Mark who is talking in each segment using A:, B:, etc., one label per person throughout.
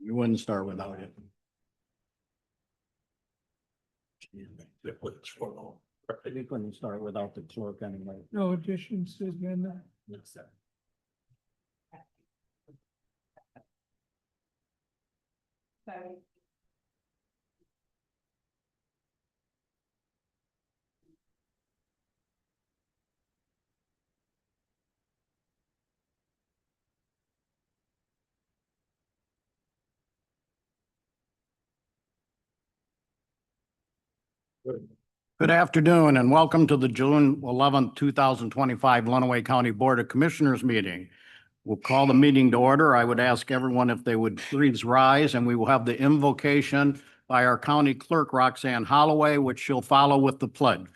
A: You wouldn't start without it. You couldn't start without the clerk anyway.
B: No additions has been.
A: Good afternoon and welcome to the June 11th, 2025 Lenawee County Board of Commissioners meeting. We'll call the meeting to order. I would ask everyone if they would please rise, and we will have the invocation by our county clerk, Roxanne Holloway, which she'll follow with the pledge.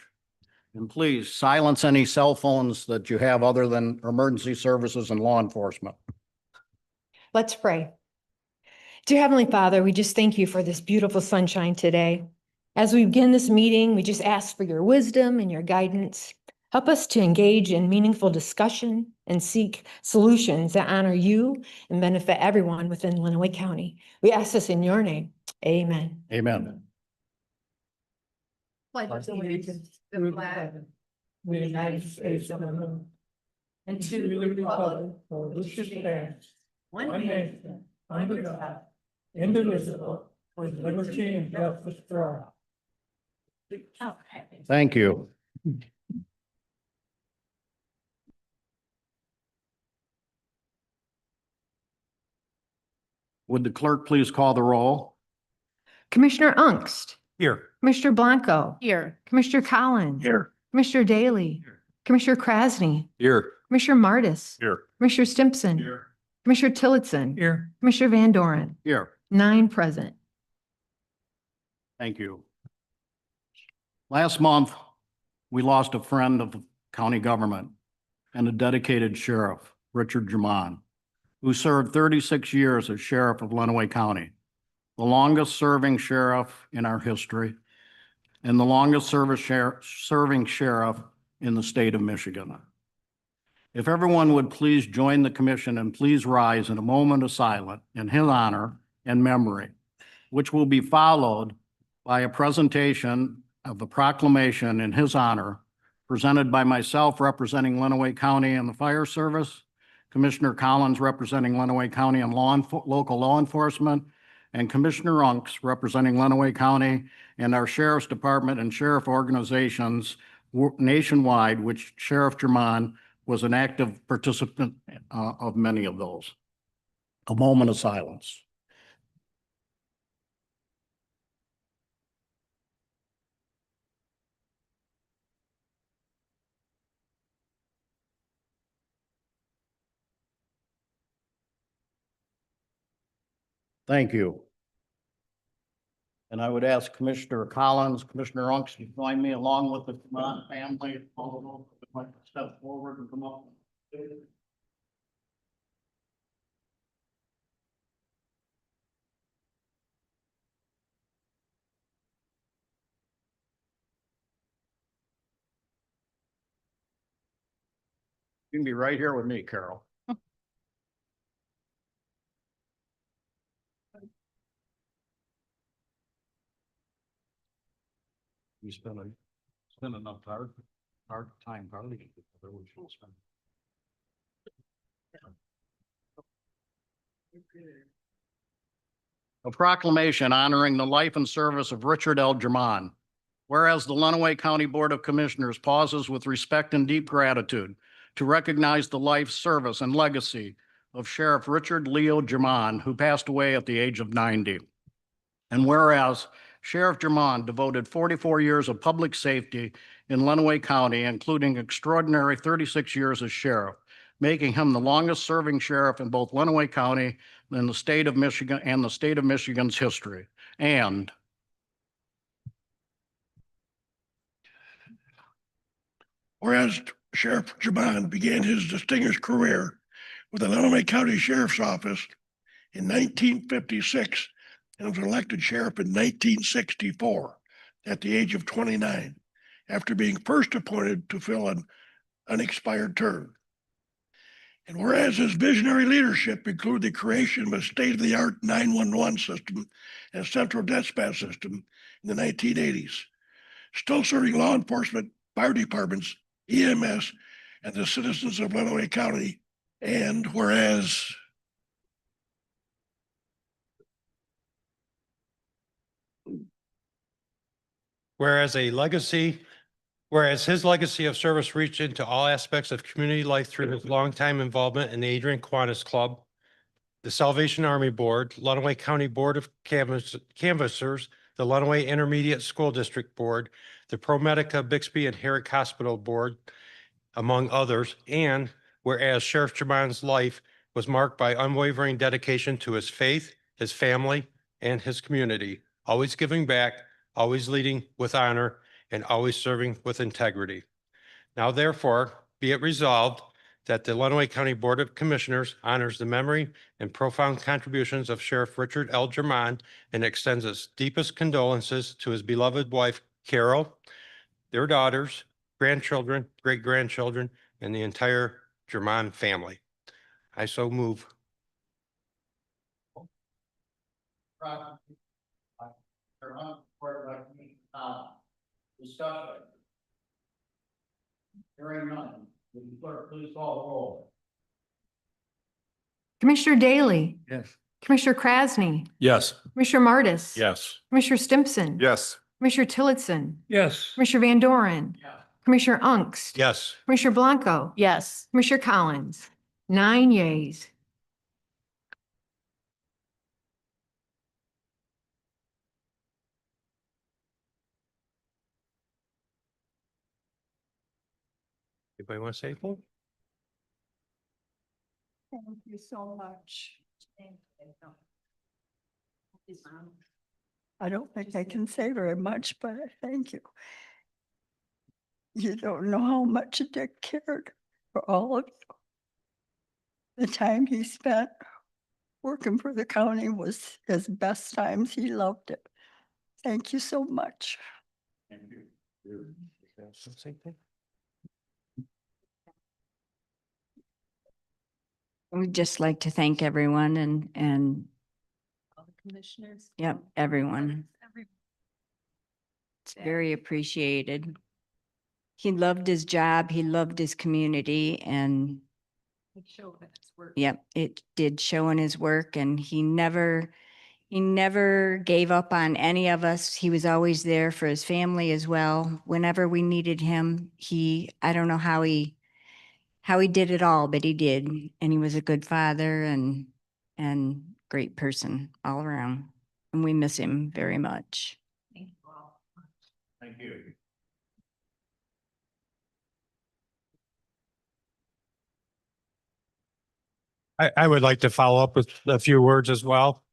A: And please silence any cell phones that you have other than emergency services and law enforcement.
C: Let's pray. Dear Heavenly Father, we just thank you for this beautiful sunshine today. As we begin this meeting, we just ask for your wisdom and your guidance. Help us to engage in meaningful discussion and seek solutions that honor you and benefit everyone within Lenawee County. We ask this in your name. Amen.
A: Amen.
C: Pledge
B: allegiance to the flag of the United States of America and to the republic for which it stands, one nation, under God, indivisible, with liberty and justice for all.
A: Thank you. Would the clerk please call the roll?
C: Commissioner Ungst,
A: Here.
C: Commissioner Blanco,
D: Here.
C: Commissioner Collins,
A: Here.
C: Commissioner Daly, Commissioner Krasny,
A: Here.
C: Commissioner Martis,
A: Here.
C: Commissioner Stimpson,
A: Here.
C: Commissioner Tillotson,
B: Here.
C: Commissioner Van Doren,
A: Here.
C: 9 present.
A: Thank you. Last month, we lost a friend of the county government and a dedicated sheriff, Richard German, who served 36 years as sheriff of Lenawee County, the longest serving sheriff in our history and the longest serving sheriff in the state of Michigan. If everyone would please join the commission and please rise in a moment of silence in his honor and memory, which will be followed by a presentation of the proclamation in his honor presented by myself representing Lenawee County and the Fire Service, Commissioner Collins representing Lenawee County and local law enforcement, and Commissioner Unks representing Lenawee County and our Sheriff's Department and sheriff organizations nationwide, which Sheriff German was an active participant of many of those. A moment of silence. Thank you. And I would ask Commissioner Collins, Commissioner Unks to join me along with the German family. All of them might step forward and come up. You can be right here with me, Carol. You spend enough hard time partying together, we should spend. A proclamation honoring the life and service of Richard L. German. Whereas the Lenawee County Board of Commissioners pauses with respect and deep gratitude to recognize the life, service, and legacy of Sheriff Richard Leo German, who passed away at the age of 90. And whereas Sheriff German devoted 44 years of public safety in Lenawee County, including extraordinary 36 years as sheriff, making him the longest serving sheriff in both Lenawee County and the state of Michigan and the state of Michigan's history. And whereas
D: Sheriff Jabon began his distinguished career with the Lenawee County Sheriff's Office in 1956 and was elected sheriff in 1964 at the age of 29, after being first appointed to fill an unexpired term. And whereas his visionary leadership included the creation of a state-of-the-art 911 system and central dispatch system in the 1980s, still serving law enforcement, fire departments, EMS, and the citizens of Lenawee County. And whereas
E: Whereas his legacy of service reached into all aspects of community life through his longtime involvement in the Adrian Kiwanis Club, the Salvation Army Board, Lenawee County Board of Canvassers, the Lenawee Intermediate School District Board, the ProMedica Bixby and Herrick Hospital Board, among others. And whereas Sheriff Jabon's life was marked by unwavering dedication to his faith, his family, and his community, always giving back, always leading with honor, and always serving with integrity. Now therefore, be it resolved that the Lenawee County Board of Commissioners honors the memory and profound contributions of Sheriff Richard L. Germon and extends its deepest condolences to his beloved wife, Carol, their daughters, grandchildren, great-grandchildren, and the entire Germon family. I so move.
A: Discussion. Hearing none, will the clerk please call the roll?
C: Commissioner Daly,
A: Yes.
C: Commissioner Krasny,
F: Yes.
C: Commissioner Martis.
F: Yes.
C: Commissioner Stimson.
F: Yes.
C: Commissioner Tillotson,
B: Yes.
C: Commissioner Van Doren,
A: Yeah.
C: Commissioner Unks.
E: Yes.
C: Commissioner Blanco.
G: Yes.
C: Commissioner Collins. 9 yeas.
E: Anybody want to say anything?
G: Thank you so much. I don't think I can say very much, but thank you. You don't know how much Dick cared for all of you. The time he spent working for the county was his best times. He loved it. Thank you so much.
A: Thank you.
E: Same thing.
H: We'd just like to thank everyone and
G: All the commissioners.
H: yep, everyone. It's very appreciated. He loved his job, he loved his community, and yep, it did show in his work, and he never gave up on any of us. He was always there for his family as well. Whenever we needed him, I don't know how he did it all, but he did. And he was a good father and great person all around. And we miss him very much.
A: Thank you.
E: I would like to follow up with a few words as well.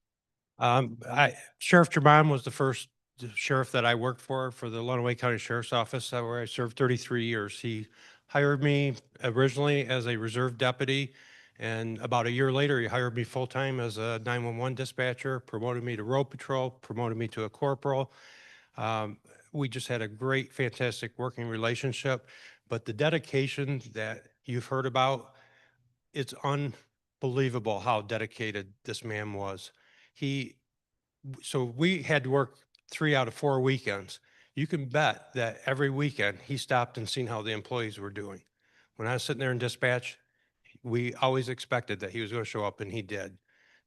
E: Sheriff Germon was the first sheriff that I worked for the Lenawee County Sheriff's Office, where I served 33 years. He hired me originally as a reserve deputy, and about a year later, he hired me full-time as a 911 dispatcher, promoted me to road patrol, promoted me to a corporal. We just had a great, fantastic working relationship, but the dedication that you've heard about, it's unbelievable how dedicated this man was. So we had to work 3 out of 4 weekends. You can bet that every weekend he stopped and seen how the employees were doing. When I was sitting there in dispatch, we always expected that he was going to show up, and he did,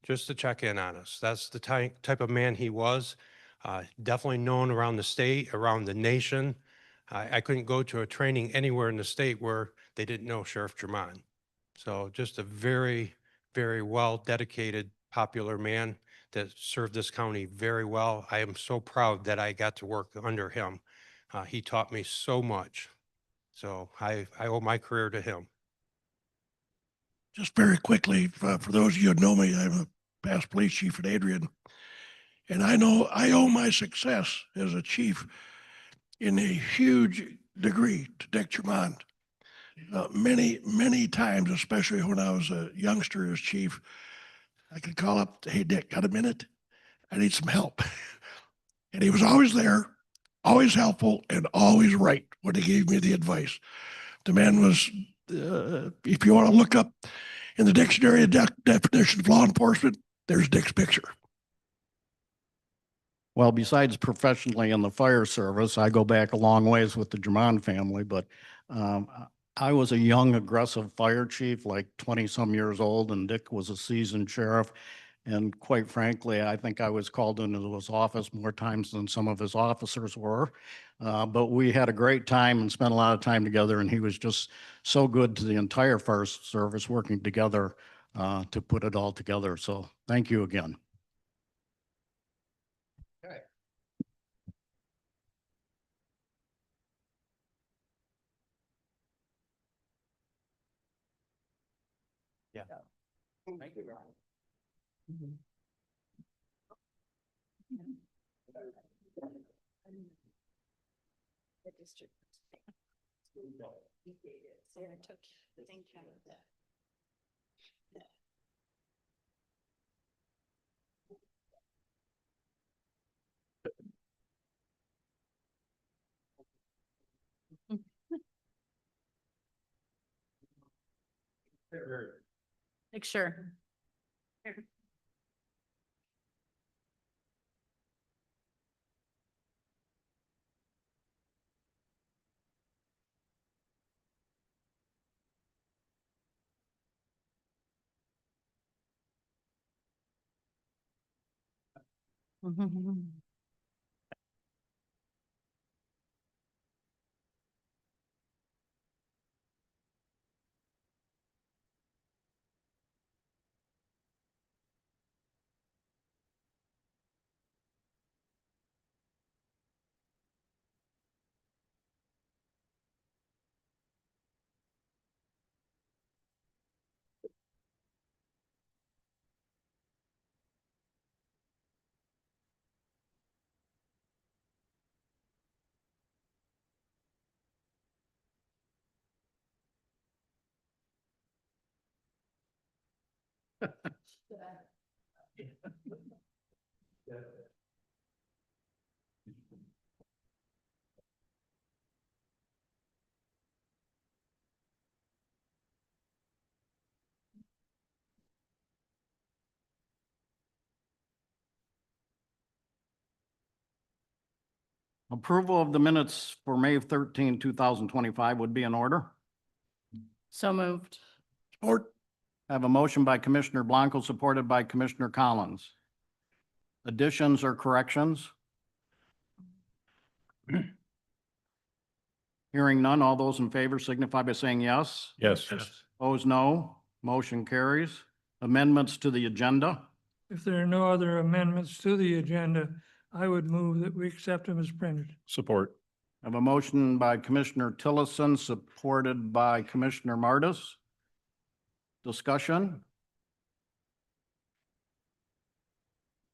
E: just to check in on us. That's the type of man he was. Definitely known around the state, around the nation. I couldn't go to a training anywhere in the state where they didn't know Sheriff Germon. So just a very, very well dedicated, popular man that served this county very well. I am so proud that I got to work under him. He taught me so much. So I owe my career to him.
D: just very quickly, for those of you who know me, I'm a past police chief at Adrian. And I know I owe my success as a chief in a huge degree to Dick Tremont. Many, many times, especially when I was a youngster as chief, I could call up, "Hey, Dick, got a minute? I need some help." And he was always there, always helpful, and always right when he gave me the advice. The man was, if you want to look up in the dictionary definition of law enforcement, there's Dick's picture.
A: Well, besides professionally in the fire service, I go back a long ways with the German family, but um, I was a young, aggressive fire chief, like 20-some years old, and Dick was a seasoned sheriff. And quite frankly, I think I was called into his office more times than some of his officers were. But we had a great time and spent a lot of time together, and he was just so good to the entire fire service working together to put it all together. So thank you again. Yeah. Thank you, Ron.
B: Make sure.
A: Approval of the minutes for May 13, 2025 would be in order.
B: So moved.
D: Or
A: I have a motion by Commissioner Blanco, supported by Commissioner Collins. Additions or corrections? Hearing none, all those in favor signify by saying yes.
F: Yes.
A: Opposed, no. Motion carries. Amendments to the agenda.
B: If there are no other amendments to the agenda, I would move that we accept them as printed.
F: Support.
A: I have a motion by Commissioner Tillotson, supported by Commissioner Martis. Discussion?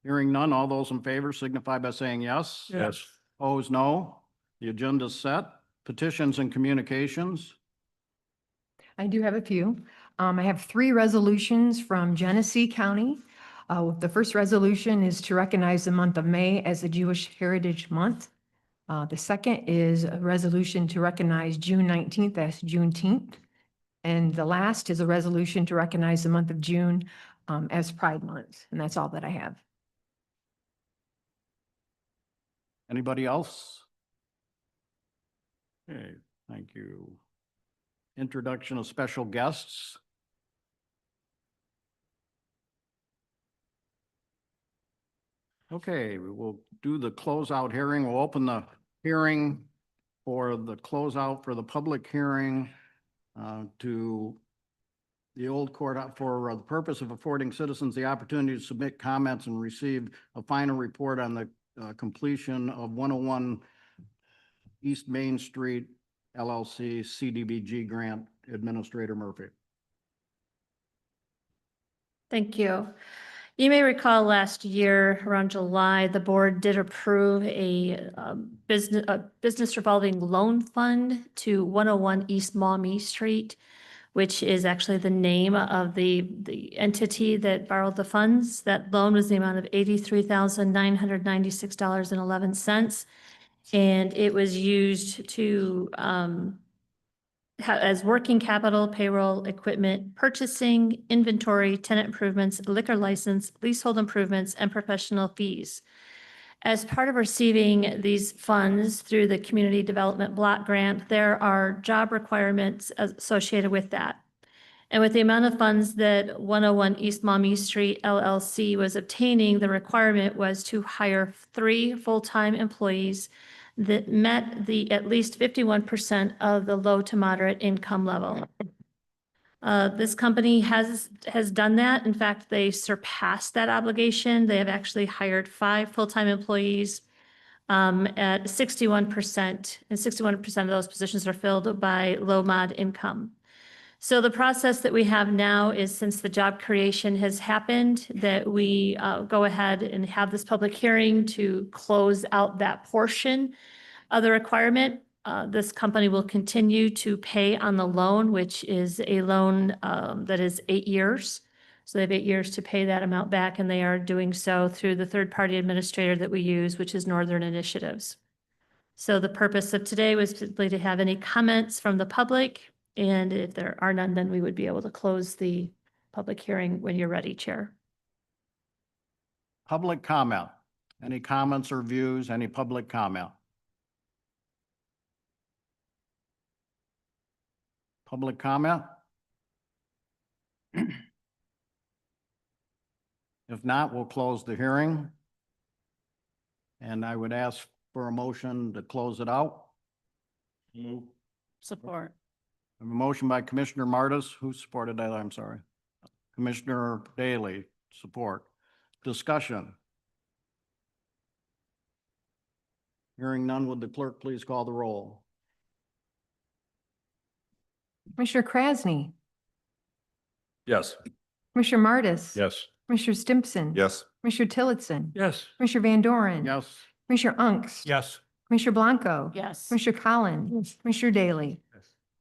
A: Hearing none, all those in favor signify by saying yes.
F: Yes.
A: Opposed, no. The agenda is set. Petitions and communications.
C: I do have a few. I have 3 resolutions from Genesee County. The first resolution is to recognize the month of May as the Jewish Heritage Month. The second is a resolution to recognize June 19th as Juneteenth. And the last is a resolution to recognize the month of June as Pride Month. And that's all that I have.
A: Anybody else? Okay, thank you. Introduction of special guests. Okay, we will do the closeout hearing. We'll open the hearing for the closeout for the public hearing to the old court for the purpose of affording citizens the opportunity to submit comments and receive a final report on the completion of 101 East Main Street LLC CDBG grant. Administrator Murphy.
I: Thank you.
F: You may recall last year, around July, the board did approve a business revolving loan fund to 101 East Maumee Street, which is actually the name of the entity that borrowed the funds. That loan was the amount of $83,996.11. And it was used to, as working capital, payroll, equipment, purchasing, inventory, tenant improvements, liquor license, leasehold improvements, and professional fees. As part of receiving these funds through the Community Development Block Grant, there are job requirements associated with that. And with the amount of funds that 101 East Maumee Street LLC was obtaining, the requirement was to hire 3 full-time employees that met the at least 51% of the low to moderate income level. This company has done that. In fact, they surpassed that obligation. They have actually hired 5 full-time employees at 61%, and 61% of those positions are filled by low mod income. So the process that we have now is, since the job creation has happened, that we go ahead and have this public hearing to close out that portion of the requirement. This company will continue to pay on the loan, which is a loan that is 8 years. So they have 8 years to pay that amount back, and they are doing so through the third-party administrator that we use, which is Northern Initiatives. So the purpose of today was simply to have any comments from the public. And if there are none, then we would be able to close the public hearing when you're ready, Chair.
A: Public comment. Any comments or views? Any public comment? Public comment? If not, we'll close the hearing. And I would ask for a motion to close it out.
F: Support.
A: A motion by Commissioner Martis. Who supported that? I'm sorry. Commissioner Daly, support. Discussion. Hearing none, would the clerk please call the roll?
C: Commissioner Krasny,
I: Yes.
C: Commissioner Martis.
I: Yes.
C: Commissioner Stimpson.
I: Yes.
C: Commissioner Tillotson.
E: Yes.
C: Commissioner Van Doren.
A: Yes.
C: Commissioner Unks.
E: Yes.
C: Commissioner Blanco.
F: Yes.
C: Commissioner Collins. Commissioner Daly.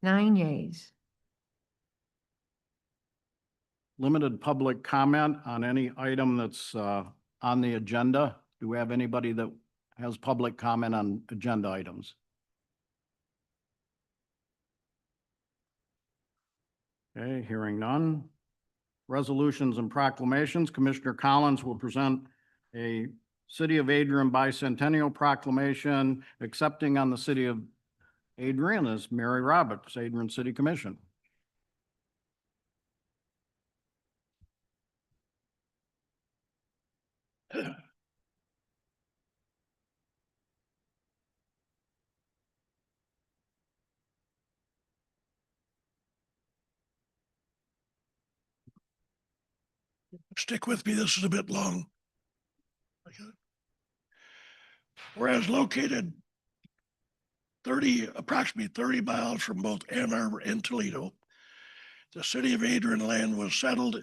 C: 9 yeas.
A: Limited public comment on any item that's on the agenda. Do we have anybody that has public comment on agenda items? Okay, hearing none. Resolutions and proclamations. Commissioner Collins will present a City of Adrian bicentennial proclamation accepting on the City of Adrian as Mary Roberts, Adrian City Commission.
D: Stick with me, this is a bit long. Okay. Whereas located approximately 30 miles from both Ann Arbor and Toledo, the City of Adrian land was settled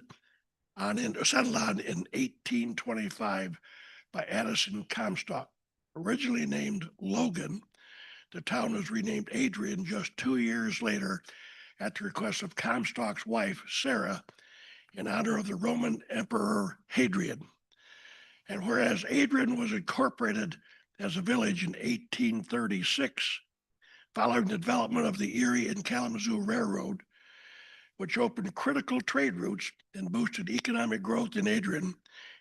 D: on in 1825 by Addison Comstock. Originally named Logan, the town was renamed Adrian just 2 years later at the request of Comstock's wife, Sarah, in honor of the Roman Emperor Hadrian. And whereas Adrian was incorporated as a village in 1836, following the development of the Erie and Kalamazoo Railroad, which opened critical trade routes and boosted economic growth in Adrian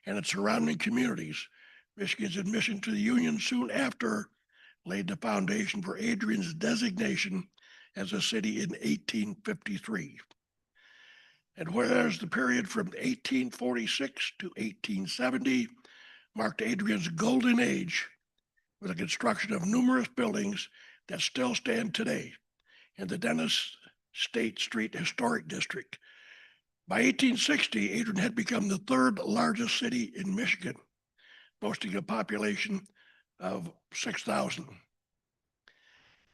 D: and its surrounding communities, Michigan's admission to the Union soon after laid the foundation for Adrian's designation as a city in 1853. And whereas the period from 1846 to 1870 marked Adrian's golden age with the construction of numerous buildings that still stand today in the Dennis State Street Historic District. By 1860, Adrian had become the 3rd largest city in Michigan, boasting a population of 6,000.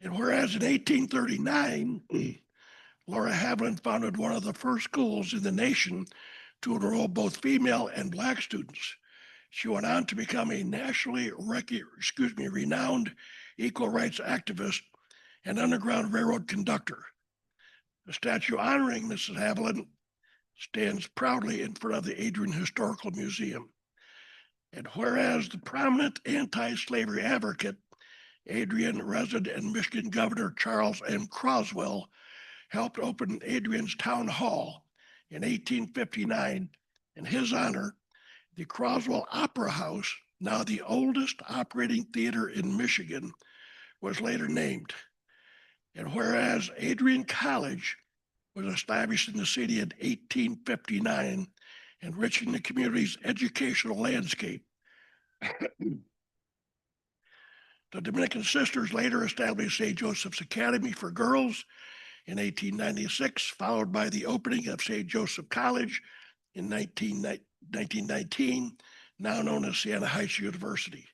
D: And whereas in 1839, Laura Haviland founded one of the first schools in the nation to enroll both female and Black students. She went on to become a nationally renowned equal rights activist and Underground Railroad conductor. The statue honoring Mrs. Haviland stands proudly in front of the Adrian Historical Museum. And whereas the prominent anti-slavery advocate, Adrian resident and Michigan Governor Charles M. Croswell, helped open Adrian's town hall in 1859. In his honor, the Croswell Opera House, now the oldest operating theater in Michigan, was later named. And whereas Adrian College was established in the city in 1859, enriching the community's educational landscape. The Dominican Sisters later established St. Joseph's Academy for Girls in 1896, followed by the opening of St. Joseph College in 1919, now known as Siena Heights University.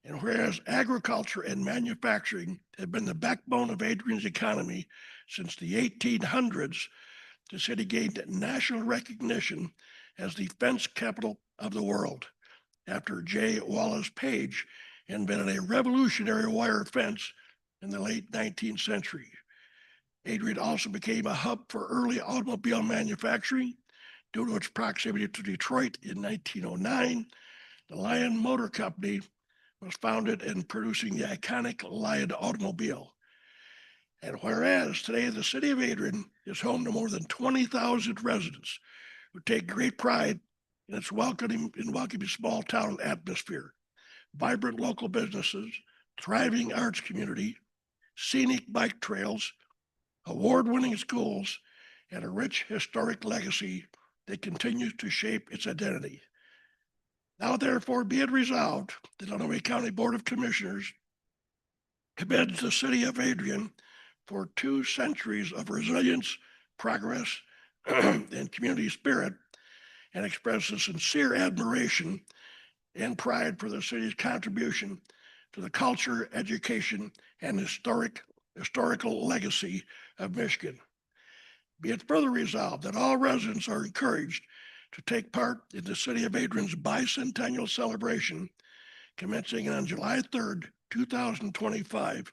D: And whereas agriculture and manufacturing have been the backbone of Adrian's economy since the 1800s, the city gained national recognition as the fence capital of the world after J. Wallace Page invented a revolutionary wire fence in the late 19th century. Adrian also became a hub for early automobile manufacturing due to its proximity to Detroit in 1909. The Lion Motor Company was founded in producing the iconic Lion automobile. And whereas today the city of Adrian is home to more than 20,000 residents who take great pride in its welcoming small town atmosphere, vibrant local businesses, thriving arts community, scenic bike trails, award-winning schools, and a rich historic legacy that continues to shape its identity. Now, therefore, be it resolved, the Lenawee County Board of Commissioners commends the city of Adrian for 2 centuries of resilience, progress, and community spirit, and expresses sincere admiration and pride for the city's contribution to the culture, education, and historical legacy of Michigan. Be it further resolved that all residents are encouraged to take part in the City of Adrian's bicentennial celebration commencing on July 3rd, 2025.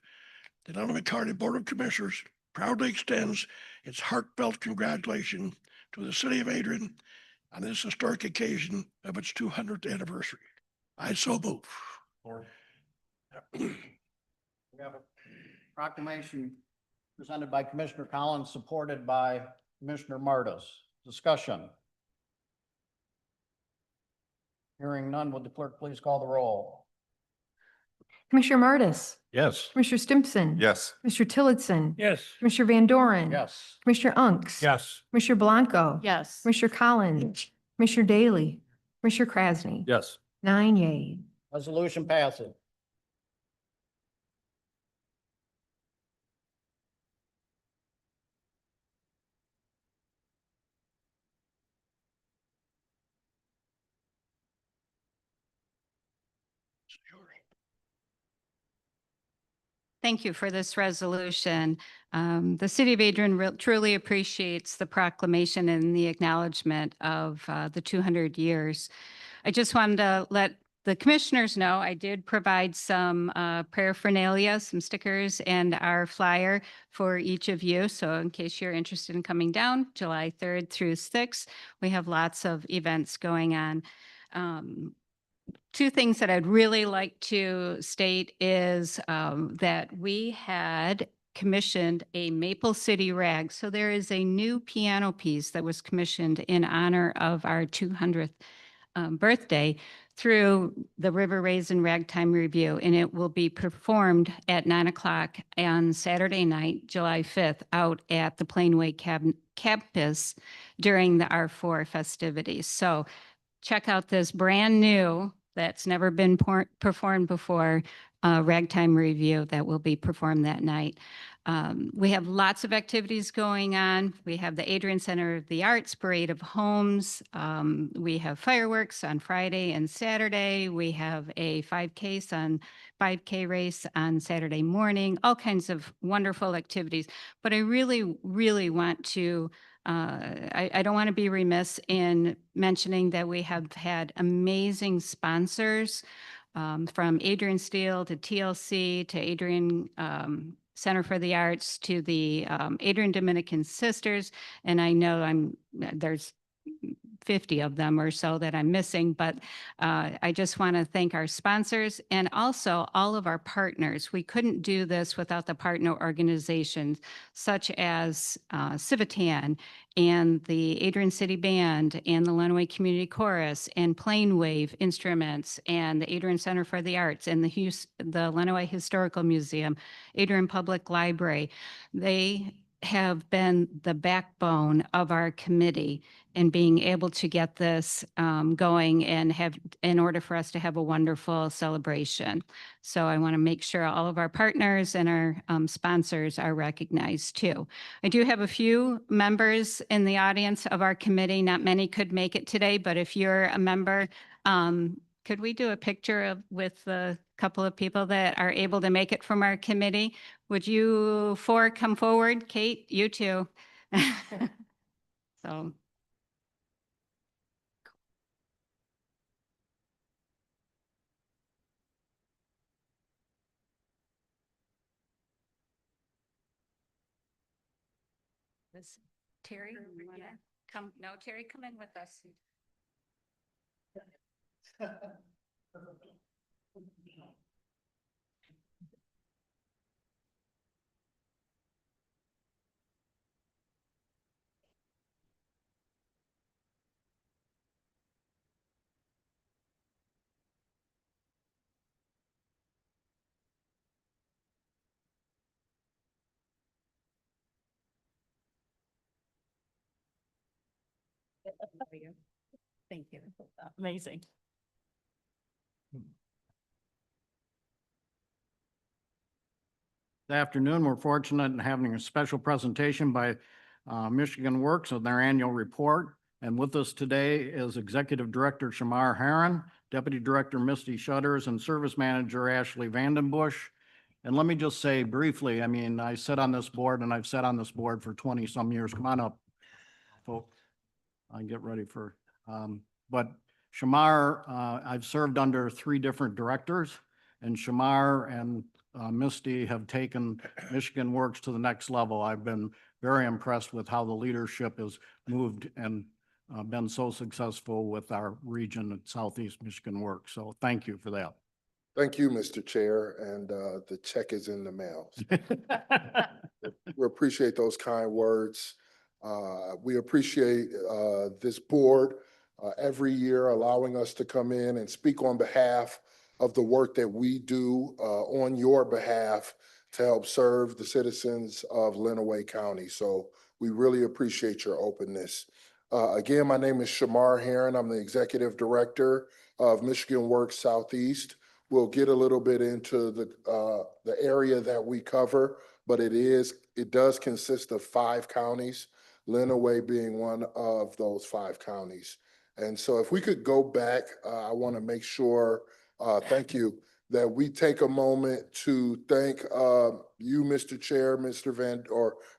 D: The Lenawee County Board of Commissioners proudly extends its heartfelt congratulations to the City of Adrian on this historic occasion of its 200th anniversary. I so move.
A: We have a proclamation presented by Commissioner Collins, supported by Commissioner Martis. Discussion. Hearing none, would the clerk please call the roll?
C: Commissioner Martis,
I: Yes.
C: Commissioner Stimson.
I: Yes.
C: Commissioner Tillotson.
B: Yes.
C: Commissioner Van Doren.
A: Yes.
C: Commissioner Unks.
E: Yes.
C: Commissioner Blanco.
F: Yes.
C: Commissioner Collins. Commissioner Daly. Commissioner Krasny.
I: Yes.
C: 9 yeas.
A: Resolution passes.
J: Thank you for this resolution. The City of Adrian truly appreciates the proclamation and the acknowledgement of the 200 years. I just wanted to let the commissioners know I did provide some paraphernalia, some stickers, and our flyer for each of you. So in case you're interested in coming down, July 3rd through 6th, we have lots of events going on. 2 things that I'd really like to state is that we had commissioned a Maple City rag. So there is a new piano piece that was commissioned in honor of our 200th birthday through the River Raisin Ragtime Review, and it will be performed at 9 o'clock on Saturday night, July 5th, out at the Plainway campus during the R4 festivities. So check out this brand new, that's never been performed before, Ragtime Review that will be performed that night. We have lots of activities going on. We have the Adrian Center of the Arts Parade of Homes. We have fireworks on Friday and Saturday. We have a 5K race on Saturday morning, all kinds of wonderful activities. But I really, really want to I don't want to be remiss in mentioning that we have had amazing sponsors, from Adrian Steele to TLC to Adrian Center for the Arts to the Adrian Dominican Sisters. And I know there's 50 of them or so that I'm missing, but I just want to thank our sponsors and also all of our partners. We couldn't do this without the partner organizations such as Civitan and the Adrian City Band and the Lenawee Community Chorus and Plane Wave Instruments and the Adrian Center for the Arts and the Lenawee Historical Museum, Adrian Public Library. They have been the backbone of our committee in being able to get this going and in order for us to have a wonderful celebration. So I want to make sure all of our partners and our sponsors are recognized too. I do have a few members in the audience of our committee. Not many could make it today, but if you're a member, could we do a picture with a couple of people that are able to make it from our committee? Would you four come forward? Kate, you too. So. Terry, you wanna come? No, Terry, come in with us. Thank you. Amazing.
A: This afternoon, we're fortunate in having a special presentation by Michigan Works on their annual report. And with us today is Executive Director Shamar Herron, Deputy Director Misty Shutters, and Service Manager Ashley Vandenbush. And let me just say briefly, I mean, I sit on this board and I've sat on this board for 20-some years. Come on up, folks. I get ready for, but Shamar, I've served under 3 different directors, and Shamar and Misty have taken Michigan Works to the next level. I've been very impressed with how the leadership has moved and been so successful with our region at Southeast Michigan Works. So thank you for that.
K: Thank you, Mr. Chair, and the check is in the mail. We appreciate those kind words. We appreciate this board every year allowing us to come in and speak on behalf of the work that we do on your behalf to help serve the citizens of Lenawee County. So we really appreciate your openness. Again, my name is Shamar Herron. I'm the Executive Director of Michigan Works Southeast. We'll get a little bit into the area that we cover, but it does consist of 5 counties, Lenawee being one of those 5 counties. And so if we could go back, I want to make sure, thank you, that we take a moment to thank you, Mr. Chair,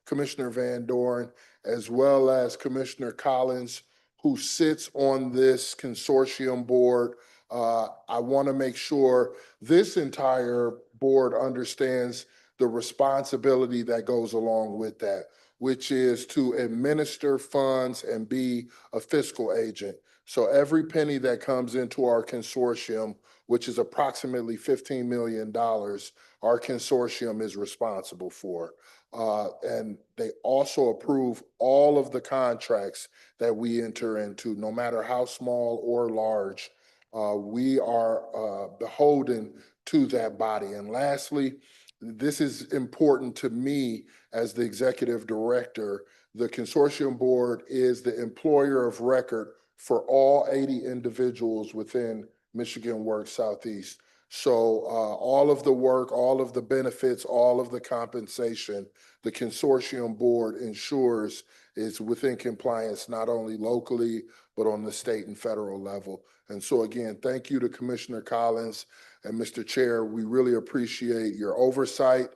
K: Commissioner Van Dorn, as well as Commissioner Collins, who sits on this consortium board. I want to make sure this entire board understands the responsibility that goes along with that, which is to administer funds and be a fiscal agent. So every penny that comes into our consortium, which is approximately $15 million, our consortium is responsible for. And they also approve all of the contracts that we enter into, no matter how small or large. We are beholden to that body. And lastly, this is important to me as the executive director. The consortium board is the employer of record for all 80 individuals within Michigan Works Southeast. So all of the work, all of the benefits, all of the compensation, the consortium board ensures is within compliance, not only locally, but on the state and federal level. And so again, thank you to Commissioner Collins and Mr. Chair. We really appreciate your oversight.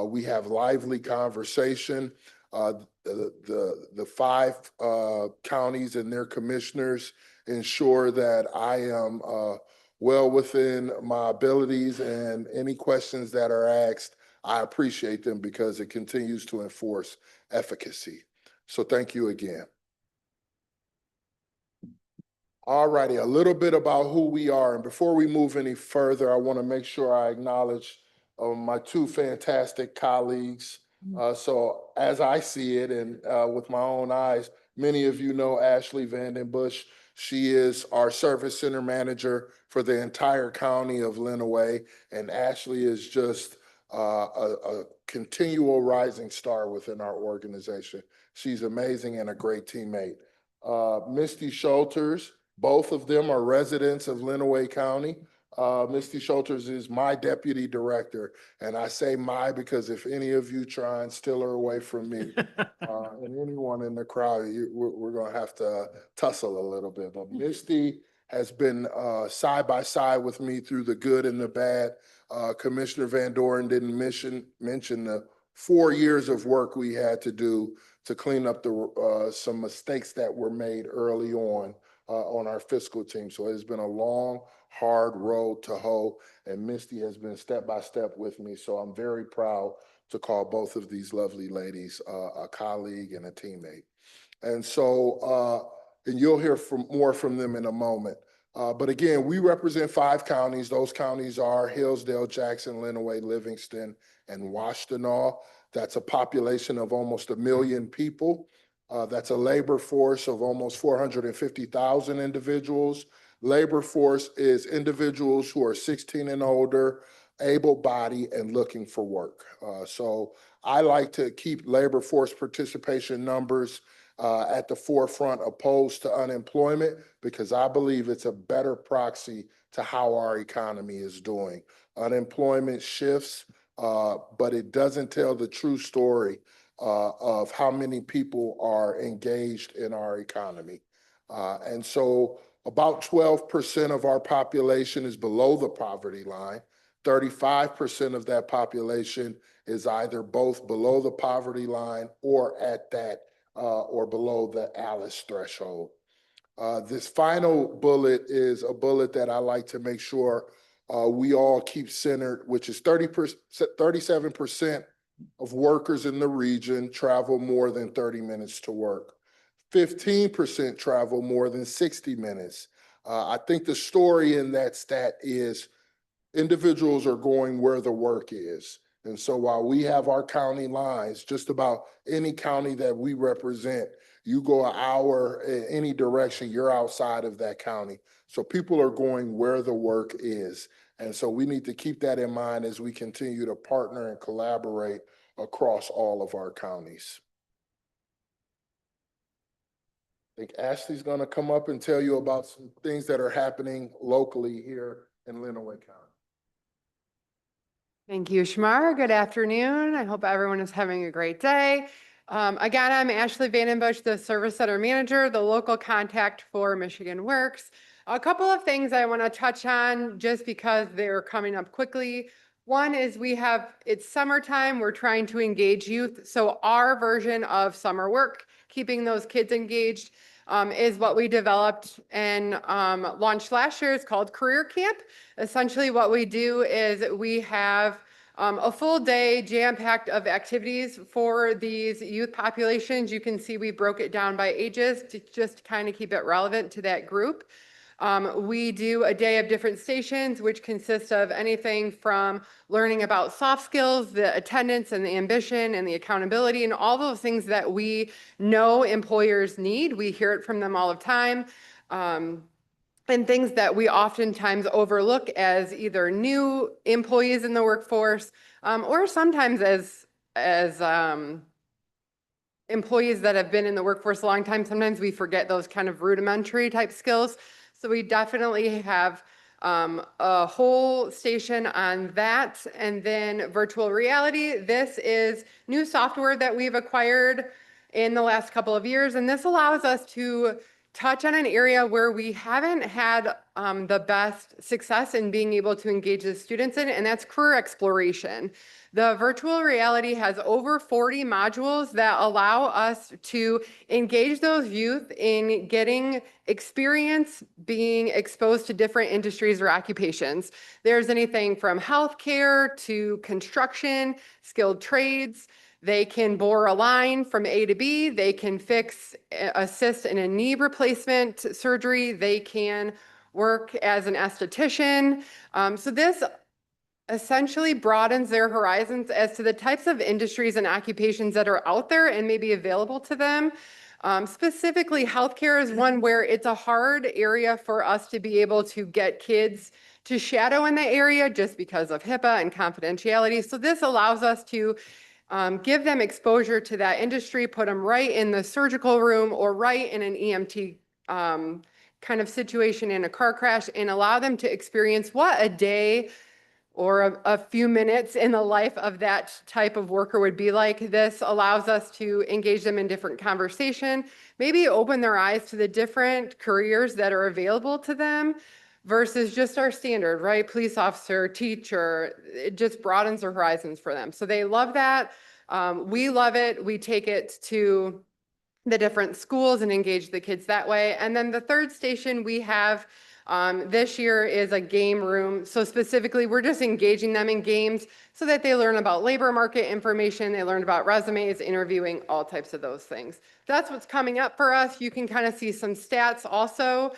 K: We have lively conversation. The five counties and their commissioners ensure that I am well within my abilities, and any questions that are asked, I appreciate them because it continues to enforce efficacy. So thank you again. All righty, a little bit about who we are. And before we move any further, I want to make sure I acknowledge my two fantastic colleagues. So as I see it, and with my own eyes, many of you know Ashley Vandenbush. She is our service center manager for the entire county of Lenawee. And Ashley is just a continual rising star within our organization. She's amazing and a great teammate. Misty Schulters, both of them are residents of Lenawee County. Misty Schulters is my deputy director, and I say my because if any of you try and steal her away from me, and anyone in the crowd, we're going to have to tussle a little bit. But Misty has been side by side with me through the good and the bad. Commissioner Van Doren didn't mention the 4 years of work we had to do to clean up some mistakes that were made early on our fiscal team. So it has been a long, hard road to hoe, and Misty has been step by step with me. So I'm very proud to call both of these lovely ladies a colleague and a teammate. And so, and you'll hear more from them in a moment. But again, we represent 5 counties. Those counties are Hillsdale, Jackson, Lenawee, Livingston, and Washtenaw. That's a population of almost 1 million people. That's a labor force of almost 450,000 individuals. Labor force is individuals who are 16 and older, able-bodied, and looking for work. So I like to keep labor force participation numbers at the forefront opposed to unemployment, because I believe it's a better proxy to how our economy is doing. Unemployment shifts, but it doesn't tell the true story of how many people are engaged in our economy. And so about 12% of our population is below the poverty line. 35% of that population is either both below the poverty line or at that or below the ALICE threshold. This final bullet is a bullet that I like to make sure we all keep centered, which is 37% of workers in the region travel more than 30 minutes to work. 15% travel more than 60 minutes. I think the story in that stat is individuals are going where the work is. And so while we have our county lines, just about any county that we represent, you go an hour in any direction, you're outside of that county. So people are going where the work is. And so we need to keep that in mind as we continue to partner and collaborate across all of our counties. I think Ashley's going to come up and tell you about some things that are happening locally here in Lenawee County.
L: Thank you, Shamar. Good afternoon. I hope everyone is having a great day. Again, I'm Ashley Vandenbush, the Service Center Manager, the local contact for Michigan Works. A couple of things I want to touch on just because they're coming up quickly. One is it's summertime, we're trying to engage youth. So our version of summer work, keeping those kids engaged, is what we developed and launched last year. It's called Career Camp. Essentially what we do is we have a full day jam-packed of activities for these youth populations. You can see we broke it down by ages to just kind of keep it relevant to that group. We do a day of different stations, which consists of anything from learning about soft skills, the attendance and the ambition and the accountability and all those things that we know employers need. We hear it from them all the time. And things that we oftentimes overlook as either new employees in the workforce or sometimes as employees that have been in the workforce a long time. Sometimes we forget those kind of rudimentary type skills. So we definitely have a whole station on that. And then virtual reality. This is new software that we've acquired in the last couple of years. And this allows us to touch on an area where we haven't had the best success in being able to engage the students in, and that's career exploration. The virtual reality has over 40 modules that allow us to engage those youth in getting experience being exposed to different industries or occupations. There's anything from healthcare to construction, skilled trades. They can bore a line from A to B. They can assist in a knee replacement surgery. They can work as an esthetician. So this essentially broadens their horizons as to the types of industries and occupations that are out there and maybe available to them. Specifically, healthcare is one where it's a hard area for us to be able to get kids to shadow in that area just because of HIPAA and confidentiality. So this allows us to give them exposure to that industry, put them right in the surgical room or right in an EMT kind of situation in a car crash, and allow them to experience what a day or a few minutes in the life of that type of worker would be like. This allows us to engage them in different conversation, maybe open their eyes to the different careers that are available to them versus just our standard, right? Police officer, teacher. It just broadens their horizons for them. So they love that. We love it. We take it to the different schools and engage the kids that way. And then the third station we have this year is a game room. So specifically, we're just engaging them in games so that they learn about labor market information, they learn about resumes, interviewing, all types of those things. That's what's coming up for us. You can kind of see some stats also.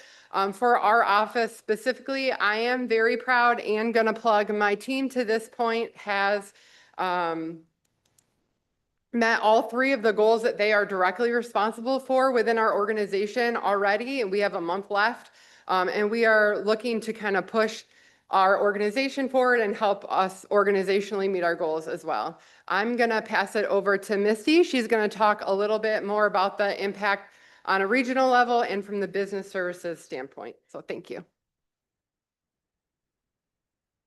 L: For our office specifically, I am very proud and gonna plug my team to this point has met all three of the goals that they are directly responsible for within our organization already, and we have a month left. And we are looking to kind of push our organization forward and help us organizationally meet our goals as well. I'm gonna pass it over to Misty. She's gonna talk a little bit more about the impact on a regional level and from the business services standpoint. So thank you.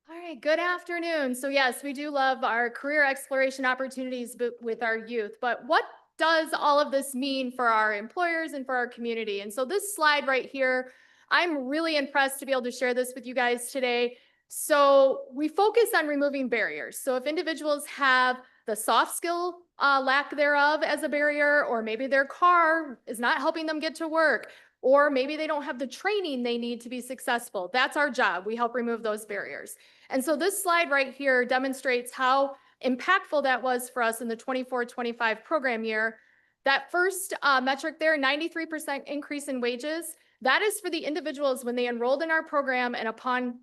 M: All right, good afternoon. So yes, we do love our career exploration opportunities with our youth, but what does all of this mean for our employers and for our community? And so this slide right here, I'm really impressed to be able to share this with you guys today. So we focus on removing barriers. So if individuals have the soft skill lack thereof as a barrier, or maybe their car is not helping them get to work, or maybe they don't have the training they need to be successful, that's our job. We help remove those barriers. And so this slide right here demonstrates how impactful that was for us in the 24-25 program year. That first metric there, 93% increase in wages, that is for the individuals when they enrolled in our program, and upon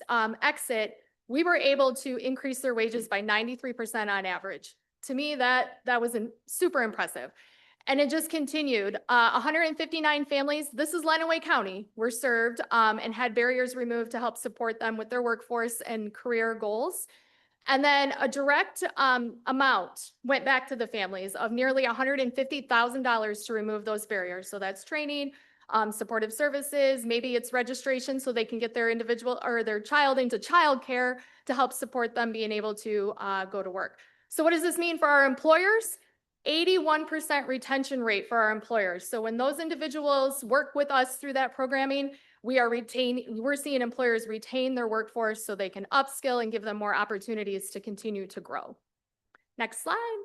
M: exit, we were able to increase their wages by 93% on average. To me, that was super impressive. And it just continued. 159 families, this is Lenawee County, were served and had barriers removed to help support them with their workforce and career goals. And then a direct amount went back to the families of nearly $150,000 to remove those barriers. So that's training, supportive services, maybe it's registration so they can get their individual or their child into childcare to help support them being able to go to work. So what does this mean for our employers? 81% retention rate for our employers. So when those individuals work with us through that programming, we're seeing employers retain their workforce so they can upskill and give them more opportunities to continue to grow. Next slide.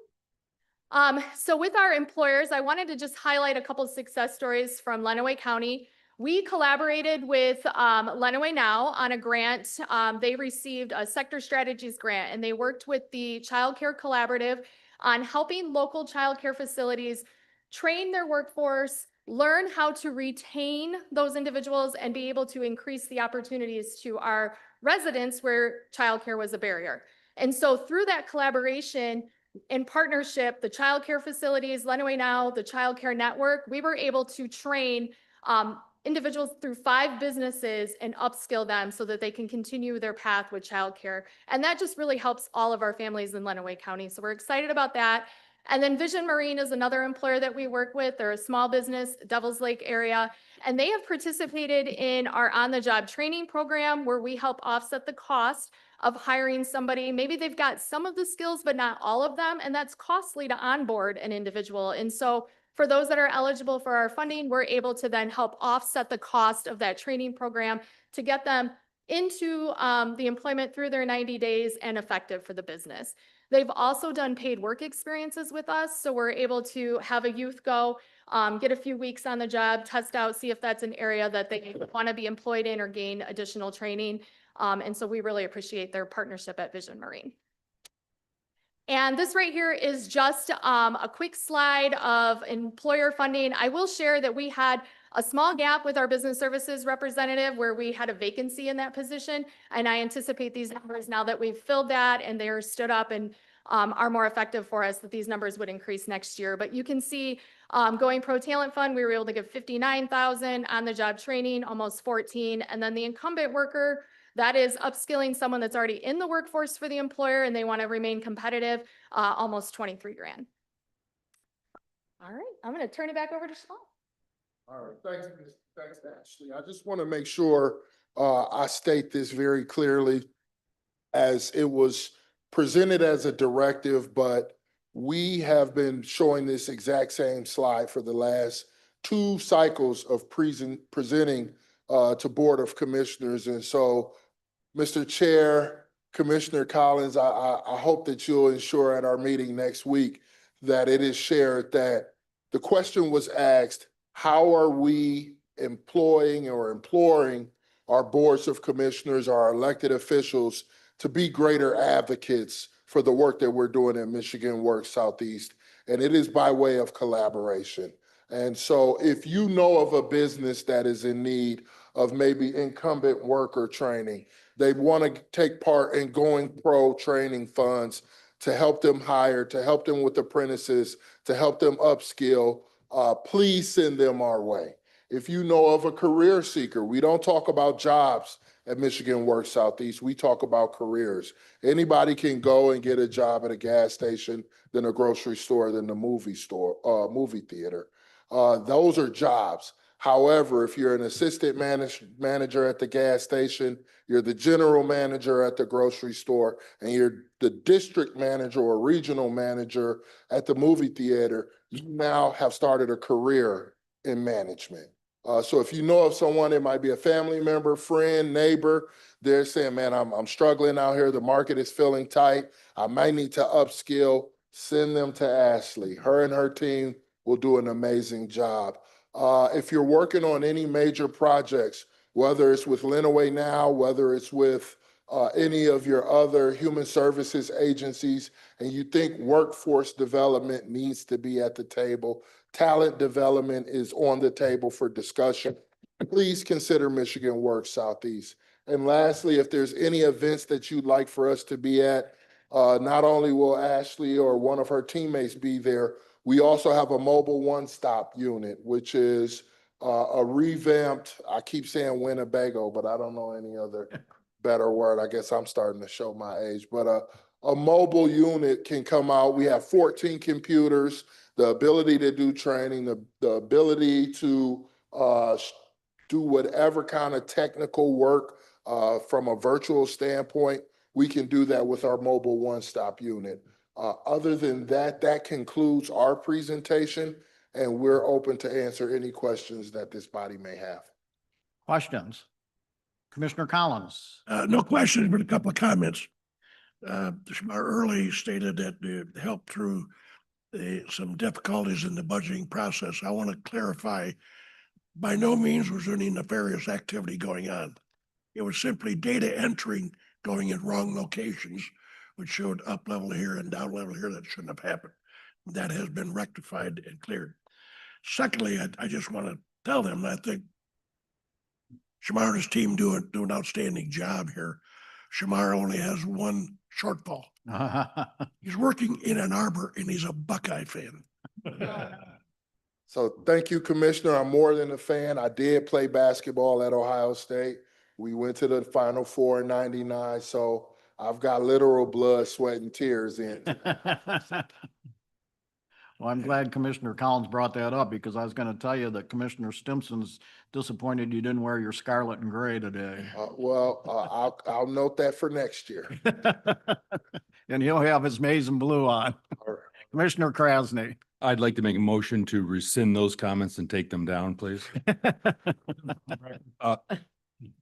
M: So with our employers, I wanted to just highlight a couple of success stories from Lenawee County. We collaborated with Lenawee Now on a grant. They received a sector strategies grant, and they worked with the Child Care Collaborative on helping local childcare facilities train their workforce, learn how to retain those individuals, and be able to increase the opportunities to our residents where childcare was a barrier. And so through that collaboration, in partnership, the childcare facilities, Lenawee Now, the childcare network, we were able to train individuals through 5 businesses and upskill them so that they can continue their path with childcare. And that just really helps all of our families in Lenawee County. So we're excited about that. And then Vision Marine is another employer that we work with. They're a small business, Devils Lake area, and they have participated in our on-the-job training program where we help offset the cost of hiring somebody. Maybe they've got some of the skills, but not all of them, and that's costly to onboard an individual. And so For those that are eligible for our funding, we're able to then help offset the cost of that training program to get them into the employment through their 90 days and effective for the business. They've also done paid work experiences with us, so we're able to have a youth go, get a few weeks on the job, test out, see if that's an area that they want to be employed in or gain additional training. And so we really appreciate their partnership at Vision Marine. And this right here is just a quick slide of employer funding. I will share that we had a small gap with our business services representative where we had a vacancy in that position. And I anticipate these numbers now that we've filled that and they are stood up and are more effective for us, that these numbers would increase next year. But you can see going pro talent fund, we were able to give 59,000 on the job training, almost 14. And then the incumbent worker, that is upskilling someone that's already in the workforce for the employer and they want to remain competitive, almost 23 grand. All right, I'm going to turn it back over to Shalom.
K: All right, thanks, Ashley. I just want to make sure I state this very clearly as it was presented as a directive, but we have been showing this exact same slide for the last 2 cycles of presenting to Board of Commissioners. And so, Mr. Chair, Commissioner Collins, I hope that you'll ensure at our meeting next week that it is shared that the question was asked, how are we employing or imploring our boards of commissioners, our elected officials to be greater advocates for the work that we're doing at Michigan Works Southeast? And it is by way of collaboration. And so if you know of a business that is in need of maybe incumbent worker training, they want to take part in Going Pro training funds to help them hire, to help them with apprentices, to help them upskill, please send them our way. If you know of a career seeker, we don't talk about jobs at Michigan Works Southeast, we talk about careers. Anybody can go and get a job at a gas station, then a grocery store, then the movie theater. Those are jobs. However, if you're an assistant manager at the gas station, you're the general manager at the grocery store, and you're the district manager or regional manager at the movie theater, you now have started a career in management. So if you know of someone, it might be a family member, friend, neighbor, they're saying, man, I'm struggling out here. The market is feeling tight. I might need to upskill. Send them to Ashley. Her and her team will do an amazing job. If you're working on any major projects, whether it's with Lenawee now, whether it's with any of your other human services agencies, and you think workforce development needs to be at the table, talent development is on the table for discussion, please consider Michigan Works Southeast. And lastly, if there's any events that you'd like for us to be at, not only will Ashley or one of her teammates be there, we also have a mobile one-stop unit, which is a revamped, I keep saying Winnebago, but I don't know any other better word. I guess I'm starting to show my age, but a mobile unit can come out. We have 14 computers, the ability to do training, the ability to do whatever kind of technical work from a virtual standpoint. We can do that with our mobile one-stop unit. Other than that, that concludes our presentation, and we're open to answer any questions that this body may have.
A: Questions? Commissioner Collins.
D: No questions, but a couple of comments. Shamar early stated that to help through some difficulties in the budgeting process. I want to clarify, by no means was there any nefarious activity going on. It was simply data entering going in wrong locations, which showed up level here and down level here that shouldn't have happened. That has been rectified and cleared. Secondly, I just want to tell them that I think Shamar and his team do an outstanding job here. Shamar only has one shortfall. He's working in Ann Arbor and he's a Buckeye fan.
K: So thank you, Commissioner. I'm more than a fan. I did play basketball at Ohio State. We went to the Final Four in '99, so I've got literal blood, sweat, and tears in.
A: Well, I'm glad Commissioner Collins brought that up because I was going to tell you that Commissioner Stimson's disappointed you didn't wear your scarlet and gray today.
K: I'll note that for next year.
A: And he'll have his maize and blue on.
K: All right.
A: Commissioner Krasny.
I: I'd like to make a motion to rescind those comments and take them down, please.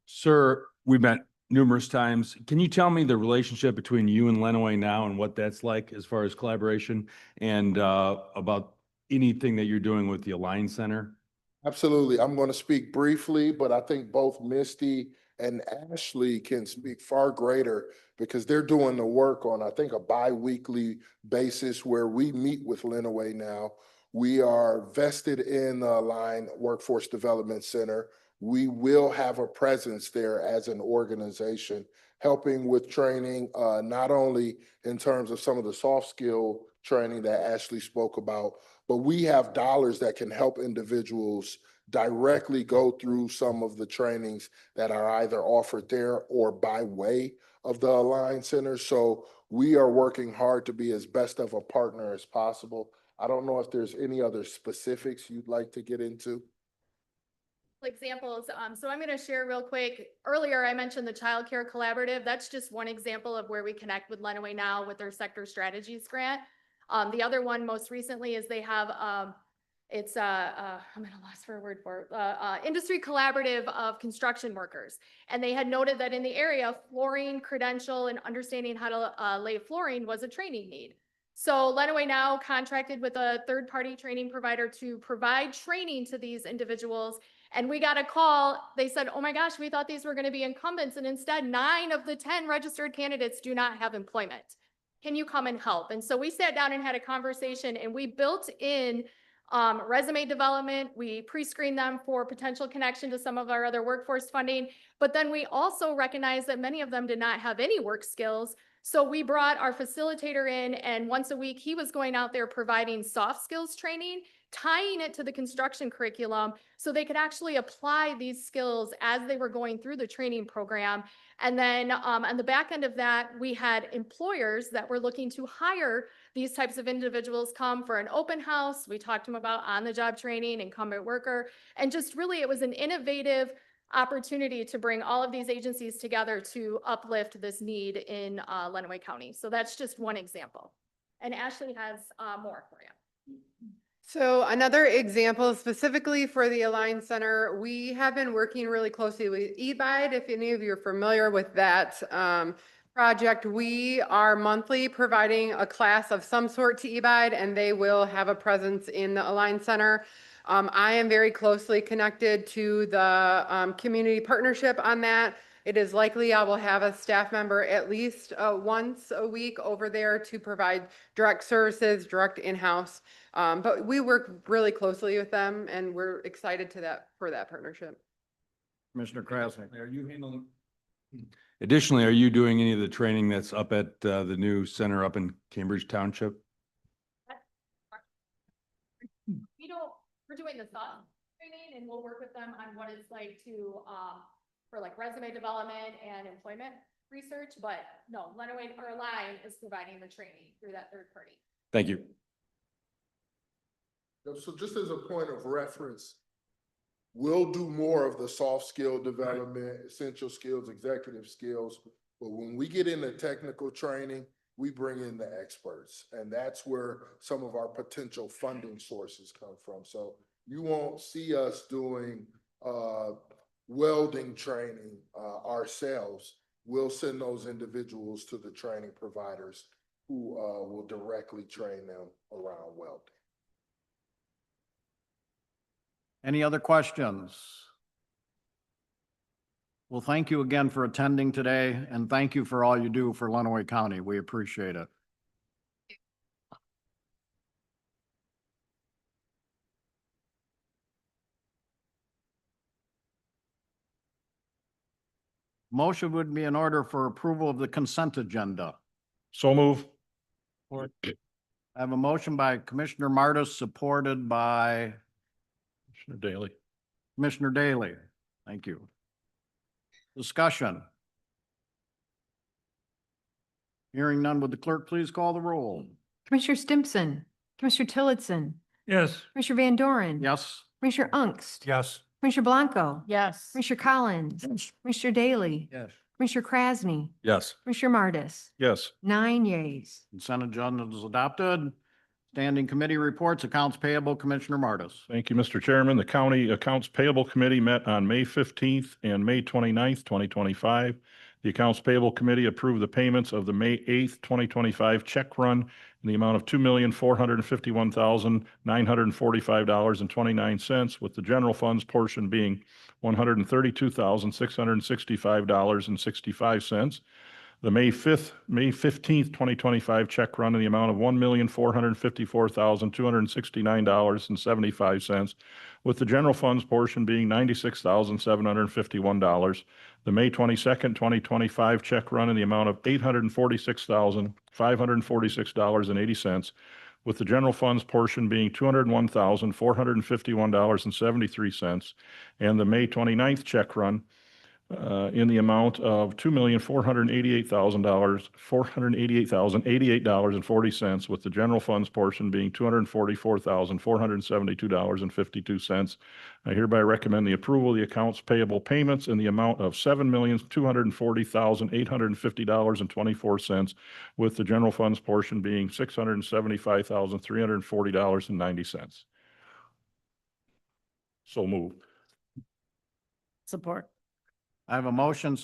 I: Sir, we met numerous times. Can you tell me the relationship between you and Lenawee now and what that's like as far as collaboration and about anything that you're doing with the Align Center?
K: Absolutely. I'm going to speak briefly, but I think both Misty and Ashley can speak far greater because they're doing the work on, I think, a bi-weekly basis where we meet with Lenawee now. We are vested in the Align Workforce Development Center. We will have a presence there as an organization, helping with training, not only in terms of some of the soft skill training that Ashley spoke about, but we have dollars that can help individuals directly go through some of the trainings that are either offered there or by way of the Align Center. So we are working hard to be as best of a partner as possible. I don't know if there's any other specifics you'd like to get into.
M: Examples. So I'm going to share real quick. Earlier, I mentioned the Child Care Collaborative. That's just one example of where we connect with Lenawee now with their Sector Strategies grant. The other one most recently is they have, I'm at a loss for a word for it, industry collaborative of construction workers. And they had noted that in the area, flooring credential and understanding how to lay flooring was a training need. So Lenawee now contracted with a third-party training provider to provide training to these individuals. And we got a call. They said, oh my gosh, we thought these were going to be incumbents. And instead, 9 of the 10 registered candidates do not have employment. Can you come and help? And so we sat down and had a conversation, and we built in resume development. We pre-screened them for potential connection to some of our other workforce funding. But then we also recognized that many of them did not have any work skills. So we brought our facilitator in, and once a week, he was going out there providing soft skills training, tying it to the construction curriculum so they could actually apply these skills as they were going through the training program. And then on the back end of that, we had employers that were looking to hire these types of individuals come for an open house. We talked to them about on-the-job training, incumbent worker, and just really it was an innovative opportunity to bring all of these agencies together to uplift this need in Lenawee County. So that's just one example. And Ashley has more for you.
L: So another example specifically for the Align Center, we have been working really closely with eBide. If any of you are familiar with that project, we are monthly providing a class of some sort to eBide, and they will have a presence in the Align Center. I am very closely connected to the community partnership on that. It is likely I will have a staff member at least once a week over there to provide direct services, direct in-house. But we work really closely with them, and we're excited for that partnership.
A: Commissioner Krasnick.
I: Are you handling? Additionally, are you doing any of the training that's up at the new center up in Cambridge Township?
M: We're doing the soft training, and we'll work with them on what it's like to, for like resume development and employment research, but no, Lenawee or Align is providing the training through that third party.
I: Thank you.
K: So just as a point of reference, we'll do more of the soft skill development, essential skills, executive skills. But when we get into technical training, we bring in the experts, and that's where some of our potential funding sources come from. So you won't see us doing welding training ourselves. We'll send those individuals to the training providers who will directly train them around welding.
A: Any other questions? Well, thank you again for attending today, and thank you for all you do for Lenawee County. We appreciate it. Motion would be in order for approval of the consent agenda.
D: So move.
A: I have a motion by Commissioner Martis, supported by
D: Commissioner Daly.
A: Commissioner Daly. Thank you. Discussion. Hearing none, would the clerk please call the roll?
C: Commissioner Stimson, Commissioner Tillotson,
D: Yes.
C: Commissioner Van Doren.
A: Yes.
C: Commissioner Ungst.
D: Yes.
C: Commissioner Blanco.
F: Yes.
C: Commissioner Collins. Commissioner Daly.
A: Yes.
C: Commissioner Krasny.
I: Yes.
C: Commissioner Martis.
D: Yes.
C: 9 yeas.
A: Consent agenda is adopted. Standing committee reports, accounts payable, Commissioner Martis.
N: Thank you, Mr. Chairman. The County Accounts Payable Committee met on May 15th and May 29th, 2025. The Accounts Payable Committee approved the payments of the May 8th, 2025 check run in the amount of $2,451,945.29, with the general funds portion being $132,665.65. The May 15th, 2025 check run in the amount of $1,454,269.75, with the general funds portion being $96,751. The May 22nd, 2025 check run in the amount of $846,546.80, with the general funds portion being $201,451.73. And the May 29th check run in the amount of $2,488,088.40, with the general funds portion being $244,472.52. I hereby recommend the approval of the accounts payable payments in the amount of $7,240,850.24, with the general funds portion being $675,340.90. So moved.
B: Support.
A: I have a motion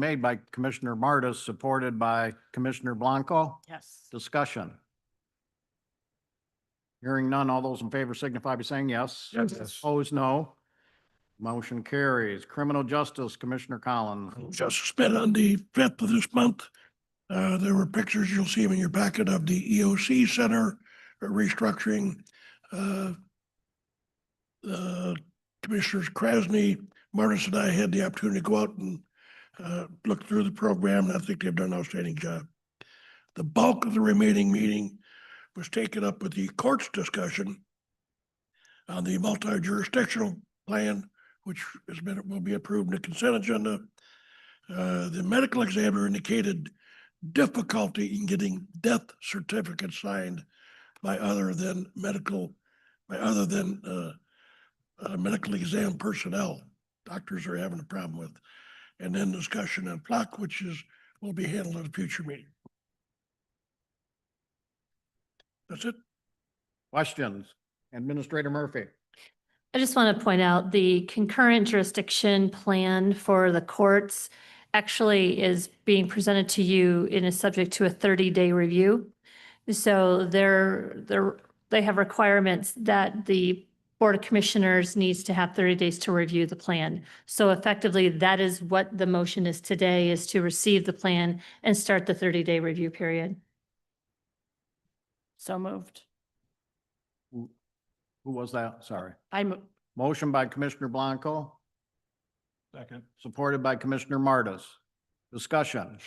A: made by Commissioner Martis, supported by Commissioner Blanco.
B: Yes.
A: Discussion. Hearing none, all those in favor signify by saying yes.
D: Yes.
A: Opposed, no. Motion carries. Criminal Justice, Commissioner Collins.
D: Just met on the 5th of this month. There were pictures, you'll see them in your packet, of the EOC Center restructuring. Commissioners Krasny, Martis, and I had the opportunity to go out and look through the program, and I think they've done an outstanding job. The bulk of the remaining meeting was taken up with the court's discussion on the multi-jurisdictional plan, which will be approved in the consent agenda. The medical examiner indicated difficulty in getting death certificates signed by other than medical exam personnel. Doctors are having a problem with. And then discussion on plaque, which will be handled at a future meeting. That's it.
A: Questions? Administrator Murphy.
F: I just want to point out the concurrent jurisdiction plan for the courts actually is being presented to you and is subject to a 30-day review. So they have requirements that the Board of Commissioners needs to have 30 days to review the plan. So effectively, that is what the motion is today, is to receive the plan and start the 30-day review period.
B: So moved.
A: Who was that? Sorry.
B: Motion
A: by Commissioner Blanco,
N: Second.
A: supported by Commissioner Martis. Discussion.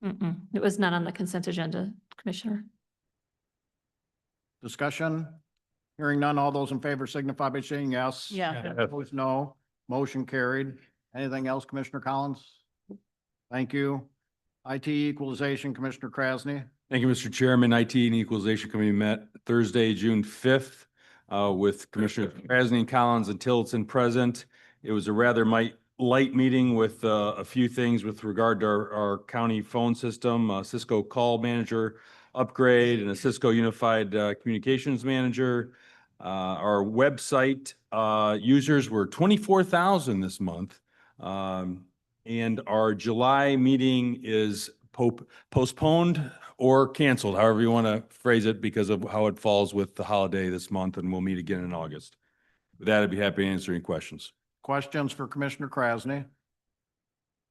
F: It was not on the consent agenda, Commissioner.
A: Discussion. Hearing none, all those in favor signify by saying yes.
B: Yeah.
A: Opposed, no. Motion carried. Anything else, Commissioner Collins? Thank you. IT Equalization, Commissioner Krasny.
I: Thank you, Mr. Chairman. IT and Equalization Committee met Thursday, June 5th, with Commissioners Krasny, Collins, and Tillotson present. It was a rather light meeting with a few things with regard to our county phone system, Cisco Call Manager upgrade, and a Cisco Unified Communications Manager. Our website users were 24,000 this month. And our July meeting is postponed or canceled, however you want to phrase it, because of how it falls with the holiday this month, and we'll meet again in August. With that, I'd be happy to answer any questions.
A: Questions for Commissioner Krasny?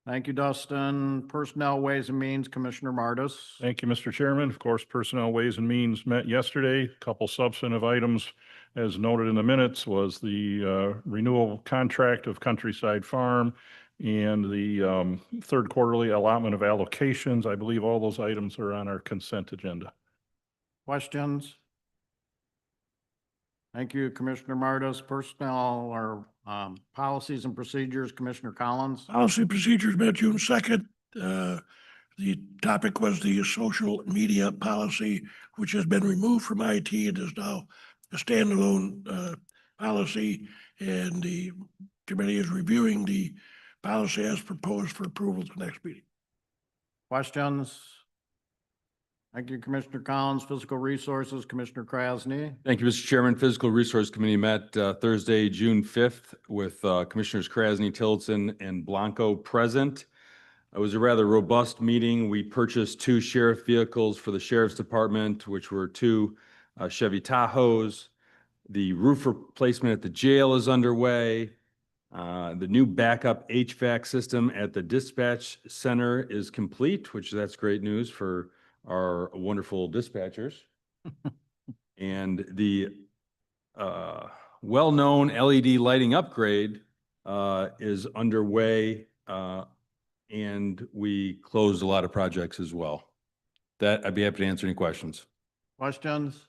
A: Thank you, Dustin. Personnel, Ways and Means, Commissioner Martis.
N: Thank you, Mr. Chairman. Of course, Personnel, Ways and Means met yesterday. A couple substantive items, as noted in the minutes, was the renewal contract of Countryside Farm and the third quarterly allotment of allocations. I believe all those items are on our consent agenda.
A: Questions? Thank you, Commissioner Martis. Personnel or policies and procedures, Commissioner Collins.
D: Policy procedures met June 2nd. The topic was the social media policy, which has been removed from IT and is now a standalone policy. And the committee is reviewing the policy as proposed for approval at the next meeting.
A: Questions? Thank you, Commissioner Collins. Physical Resources, Commissioner Krasny.
I: Thank you, Mr. Chairman. Physical Resource Committee met Thursday, June 5th with Commissioners Krasny, Tillotson, and Blanco present. It was a rather robust meeting. We purchased 2 sheriff vehicles for the Sheriff's Department, which were 2 Chevy Tahoes. The roof replacement at the jail is underway. The new backup HVAC system at the dispatch center is complete, which that's great news for our wonderful dispatchers. And the well-known LED lighting upgrade is underway, and we closed a lot of projects as well. That I'd be happy to answer any questions.
A: Questions?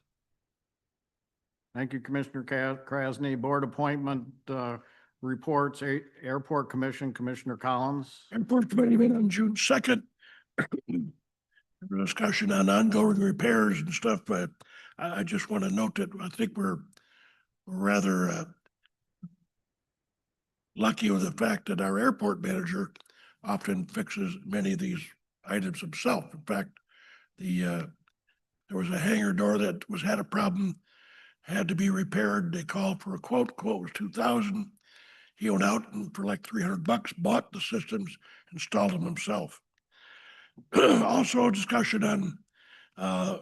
A: Thank you, Commissioner Krasny. Board appointment reports, Airport Commission, Commissioner Collins.
D: Airport Committee met on June 2nd. Discussion on ongoing repairs and stuff, but I just want to note that I think we're rather lucky with the fact that our airport manager often fixes many of these items himself. In fact, there was a hangar door that had a problem, had to be repaired. They called for a quote. Quote was $2,000. He went out and for like $300 bought the systems, installed them himself. Also, a discussion on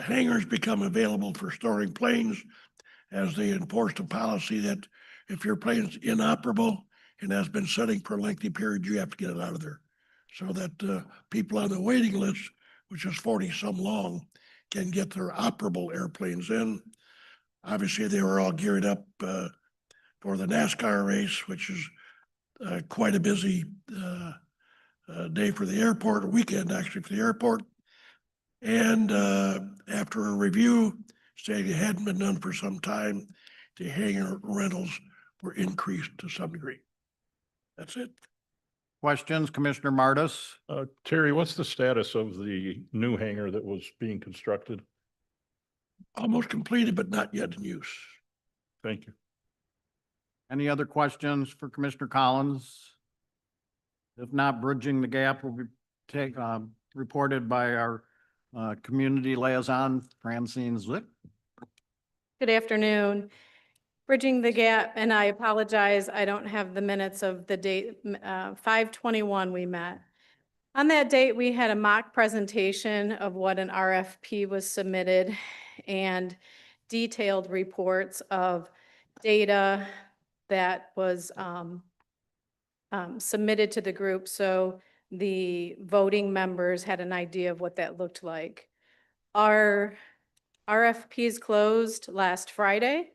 D: hangars become available for storing planes as they enforced a policy that if your plane's inoperable and has been sitting for a lengthy period, you have to get it out of there. So that people on the waiting list, which is 40-some long, can get their operable airplanes in. Obviously, they were all geared up for the NASCAR race, which is quite a busy day for the airport, weekend actually for the airport. And after a review saying it hadn't been done for some time, the hangar rentals were increased to some degree. That's it.
A: Questions, Commissioner Martis?
N: Terry, what's the status of the new hangar that was being constructed?
D: Almost completed, but not yet in use.
N: Thank you.
A: Any other questions for Commissioner Collins? If not, bridging the gap will be reported by our community liaison, Francine Zwick.
O: Good afternoon. Bridging the gap, and I apologize, I don't have the minutes of the date, 5/21 we met. On that date, we had a mock presentation of what an RFP was submitted and detailed reports of data that was submitted to the group. So the voting members had an idea of what that looked like. Our RFPs closed last Friday.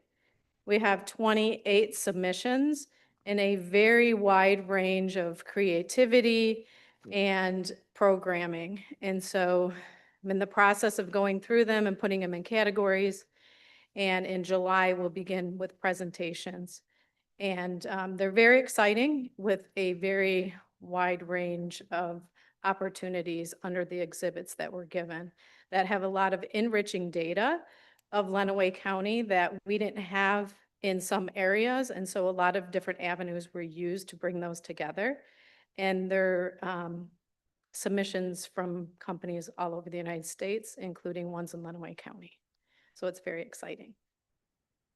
O: We have 28 submissions in a very wide range of creativity and programming. And so I'm in the process of going through them and putting them in categories. And in July, we'll begin with presentations. And they're very exciting with a very wide range of opportunities under the exhibits that were given that have a lot of enriching data of Lenawee County that we didn't have in some areas. And so a lot of different avenues were used to bring those together. And they're submissions from companies all over the United States, including ones in Lenawee County. So it's very exciting.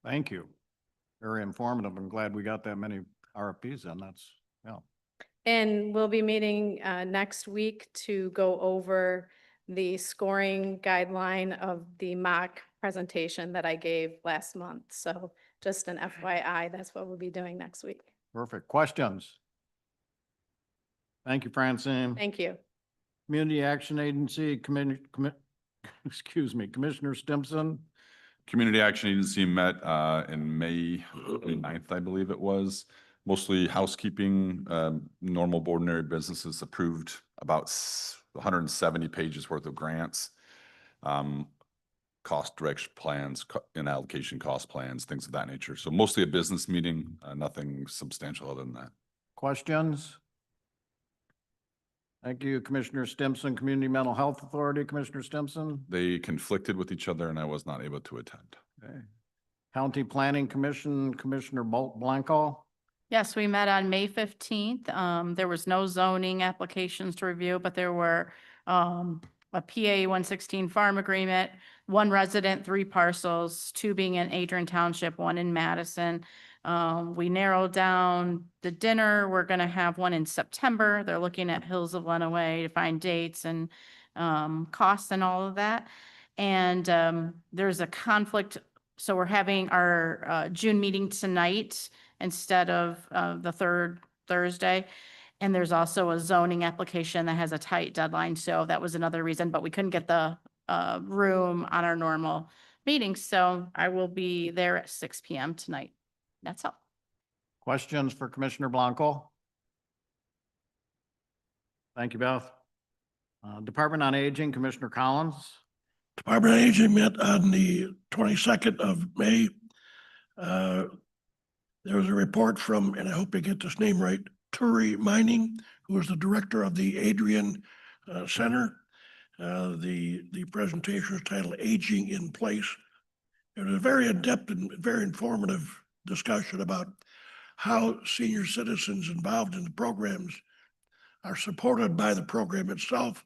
A: Thank you. Very informative. I'm glad we got that many RFPs in. That's, yeah.
O: And we'll be meeting next week to go over the scoring guideline of the mock presentation that I gave last month. So just an FYI, that's what we'll be doing next week.
A: Perfect. Questions? Thank you, Francine.
O: Thank you.
A: Community Action Agency, excuse me, Commissioner Stimson.
P: Community Action Agency met in May 9th, I believe it was. Mostly housekeeping, normal ordinary businesses, approved about 170 pages worth of grants, cost direction plans, and allocation cost plans, things of that nature. So mostly a business meeting, nothing substantial other than that.
A: Questions? Thank you, Commissioner Stimson. Community Mental Health Authority, Commissioner Stimson.
P: They conflicted with each other and I was not able to attend.
A: Okay. County Planning Commission, Commissioner Blanco.
Q: Yes, we met on May 15th. There was no zoning applications to review, but there were a PA 116 farm agreement, 1 resident, 3 parcels, 2 being in Adrian Township, 1 in Madison. We narrowed down the dinner. We're going to have one in September. They're looking at Hills of Lenawee to find dates and costs and all of that. And there's a conflict. So we're having our June meeting tonight instead of the 3rd Thursday. And there's also a zoning application that has a tight deadline. So that was another reason, but we couldn't get the room on our normal meeting. So I will be there at 6 PM tonight. That's all.
A: Questions for Commissioner Blanco? Thank you, Beth. Department on Aging, Commissioner Collins.
D: Department of Aging met on the 22nd of May. There was a report from, and I hope I get this name right, Turi Mining, who is the director of the Adrian Center. The presentation is titled Aging in Place. It was a very in-depth and very informative discussion about how senior citizens involved in the programs are supported by the program itself,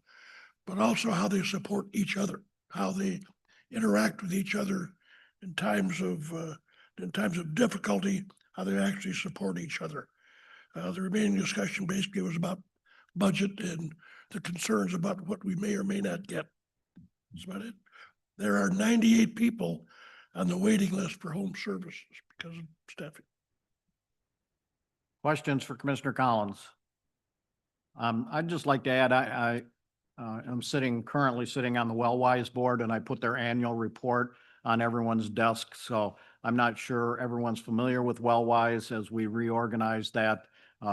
D: but also how they support each other, how they interact with each other in times of difficulty, how they actually support each other. The remaining discussion basically was about budget and the concerns about what we may or may not get. That's about it. There are 98 people on the waiting list for home services because of staffing.
A: Questions for Commissioner Collins? I'd just like to add, I am currently sitting on the Wellwise board, and I put their annual report on everyone's desk. So I'm not sure everyone's familiar with Wellwise. As we reorganized that,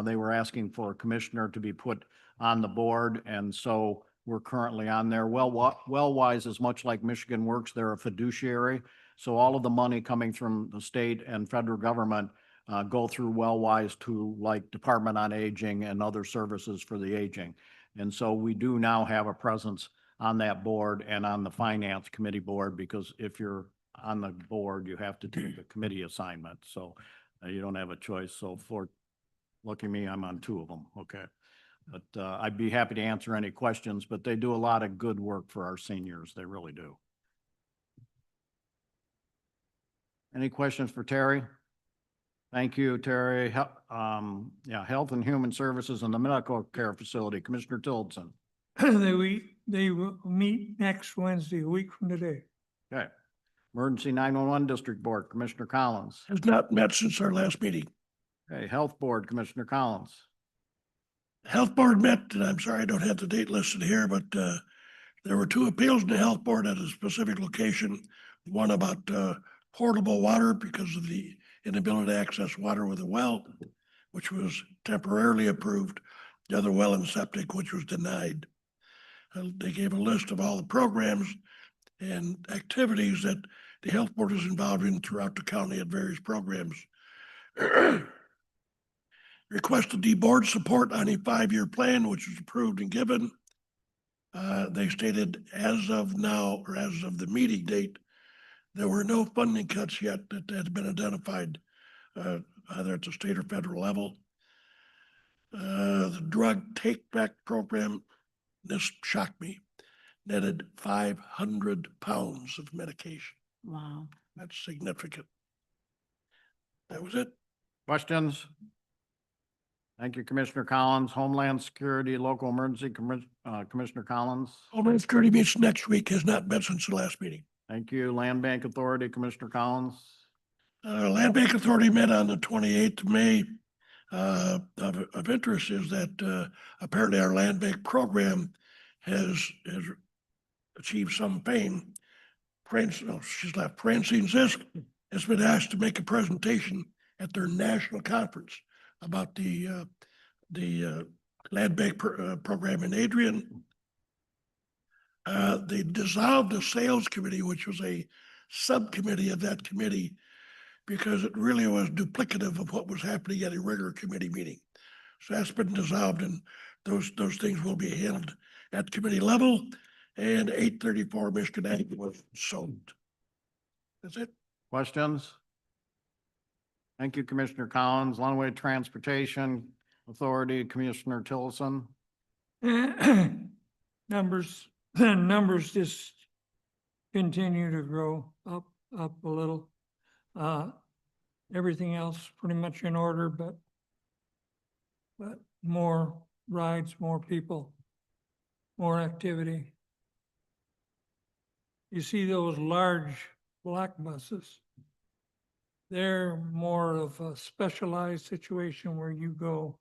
A: they were asking for a commissioner to be put on the board. And so we're currently on there. Wellwise is much like Michigan Works. They're a fiduciary. So all of the money coming from the state and federal government go through Wellwise to like Department on Aging and other services for the aging. And so we do now have a presence on that board and on the Finance Committee board, because if you're on the board, you have to take a committee assignment. So you don't have a choice. So for lucky me, I'm on 2 of them. Okay. But I'd be happy to answer any questions, but they do a lot of good work for our seniors. They really do. Any questions for Terry? Thank you, Terry. Health and Human Services and the Medical Care Facility, Commissioner Tillotson.
B: They will meet next Wednesday, a week from today.
A: Okay. Emergency 911 District Board, Commissioner Collins.
D: Has not met since our last meeting.
A: Okay, Health Board, Commissioner Collins.
D: Health Board met, and I'm sorry I don't have the date listed here, but there were 2 appeals in the Health Board at a specific location. One about portable water because of the inability to access water with a well, which was temporarily approved. The other well and septic, which was denied. They gave a list of all the programs and activities that the Health Board is involved in throughout the county at various programs. Requested the board support on a 5-year plan, which was approved and given. They stated as of now, or as of the meeting date, there were no funding cuts yet that had been identified, either at the state or federal level. The drug take back program, this shocked me, netted 500 pounds of medication.
Q: Wow.
D: That's significant. That was it.
A: Questions? Thank you, Commissioner Collins. Homeland Security, Local Emergency, Commissioner Collins.
D: Homeland Security meets next week, has not met since the last meeting.
A: Thank you. Land Bank Authority, Commissioner Collins.
D: Land Bank Authority met on the 28th of May. Of interest is that apparently our land bank program has achieved some fame. She's left. Francine Zisk has been asked to make a presentation at their national conference about the land bank program in Adrian. They dissolved the sales committee, which was a subcommittee of that committee, because it really was duplicative of what was happening at a regular committee meeting. So that's been dissolved, and those things will be handled at committee level. And 834 Michigan Ag was sold. That's it.
A: Questions? Thank you, Commissioner Collins. Lenawee Transportation Authority, Commissioner Tillotson.
B: Numbers the numbers just continue to grow up a little. Everything else pretty much in order, but more rides, more people, more activity. You see those large black buses. They're more of a specialized situation where you go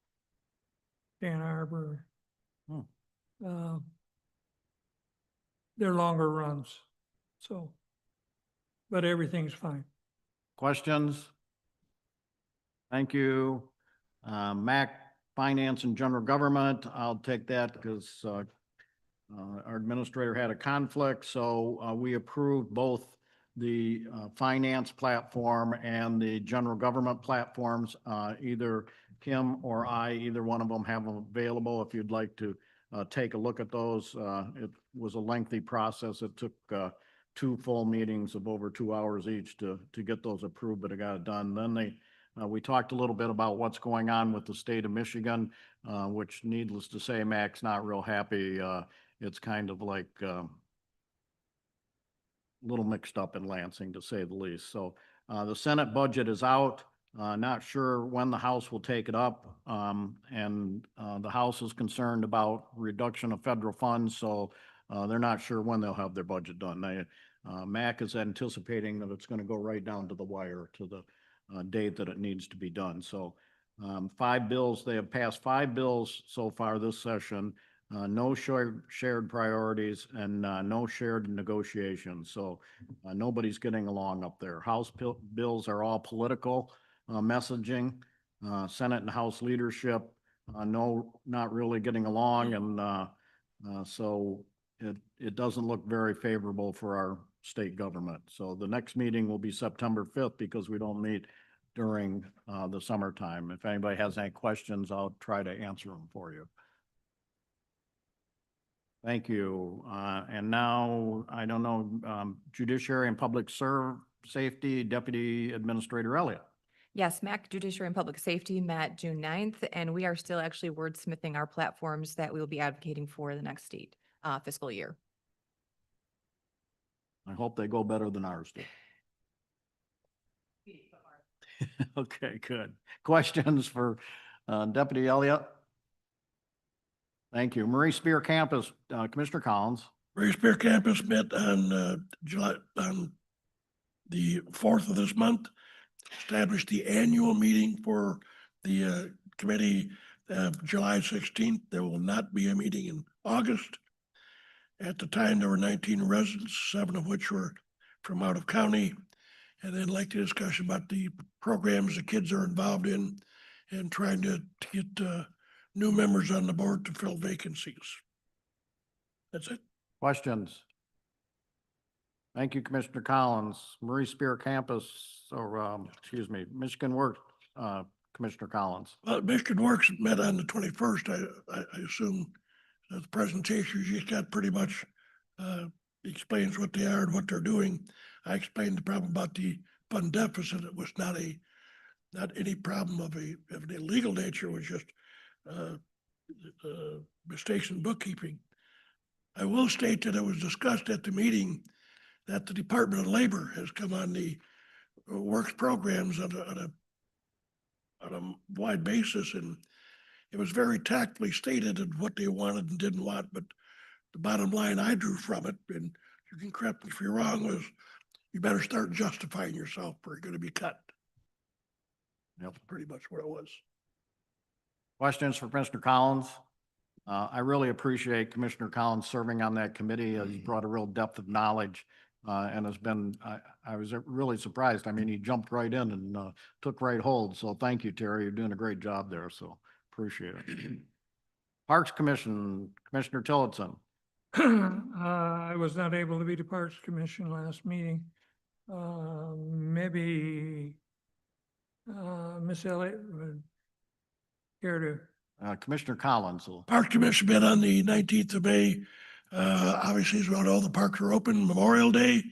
B: Ann Arbor. They're longer runs, so, but everything's fine.
A: Questions? Thank you. MAC, Finance and General Government, I'll take that because our administrator had a conflict, so we approved both the finance platform and the general government platforms. Either Kim or I, either one of them have them available if you'd like to take a look at those. It was a lengthy process. It took 2 full meetings of over 2 hours each to get those approved, but it got it done. Then we talked a little bit about what's going on with the state of Michigan, which needless to say, Mac's not real happy. It's kind of like a little mixed up in Lansing, to say the least. So the Senate budget is out. Not sure when the House will take it up. And the House is concerned about reduction of federal funds, so they're not sure when they'll have their budget done. MAC is anticipating that it's going to go right down to the wire to the date that it needs to be done. So 5 bills, they have passed 5 bills so far this session. No shared priorities and no shared negotiations. So nobody's getting along up there. House bills are all political messaging. Senate and House leadership, not really getting along. And so it doesn't look very favorable for our state government. So the next meeting will be September 5th because we don't meet during the summertime. If anybody has any questions, I'll try to answer them for you. Thank you. And now, I don't know, Judiciary and Public Safety, Deputy Administrator Elliott.
R: Yes, MAC Judiciary and Public Safety met June 9th, and we are still actually wordsmithing our platforms that we will be advocating for the next state fiscal year.
A: I hope they go better than ours do. Okay, good. Questions for Deputy Elliott? Thank you. Marie Spear Campus, Commissioner Collins.
D: Marie Spear Campus met on the 4th of this month, established the annual meeting for the committee July 16th. There will not be a meeting in August. At the time, there were 19 residents, 7 of which were from out of county. And then like the discussion about the programs the kids are involved in and trying to get new members on the board to fill vacancies. That's it.
A: Questions? Thank you, Commissioner Collins. Marie Spear Campus, or excuse me, Michigan Works, Commissioner Collins.
D: Michigan Works met on the 21st. I assume the presentation you just got pretty much explains what they are and what they're doing. I explained the problem about the fund deficit. It was not any problem of an illegal nature. It was just mistakes in bookkeeping. I will state that it was discussed at the meeting that the Department of Labor has come on the works programs on a wide basis, and it was very tactfully stated in what they wanted and didn't want. But the bottom line I drew from it, and you can correct me if you're wrong, was you better start justifying yourself or you're going to be cut. That's pretty much what it was.
A: Questions for Commissioner Collins? I really appreciate Commissioner Collins serving on that committee. He's brought a real depth of knowledge and has been, I was really surprised. I mean, he jumped right in and took right hold. So thank you, Terry. You're doing a great job there. So appreciate it. Parks Commission, Commissioner Tillotson.
B: I was not able to be to Parks Commission last meeting. Maybe Miss Elliott would care to.
A: Commissioner Collins.
D: Park Commission met on the 19th of May. Obviously, around all the parks are open. Memorial Day,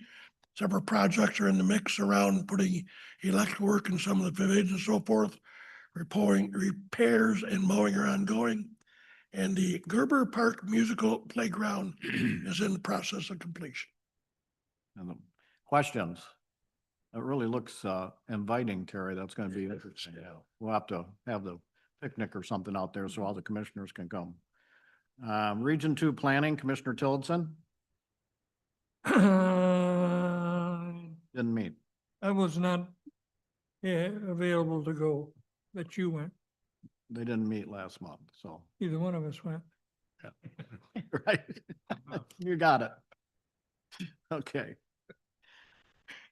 D: several projects are in the mix around putting electrical work in some of the pavilions and so forth. Repairs and mowing are ongoing. And the Gerber Park Musical Playground is in the process of completion.
A: And the questions? It really looks inviting, Terry. That's going to be interesting. We'll have to have the picnic or something out there so all the commissioners can come. Region 2 Planning, Commissioner Tillotson, didn't meet.
B: I was not available to go, but you went.
A: They didn't meet last month, so.
B: Either one of us went.
A: Right. You got it. Okay.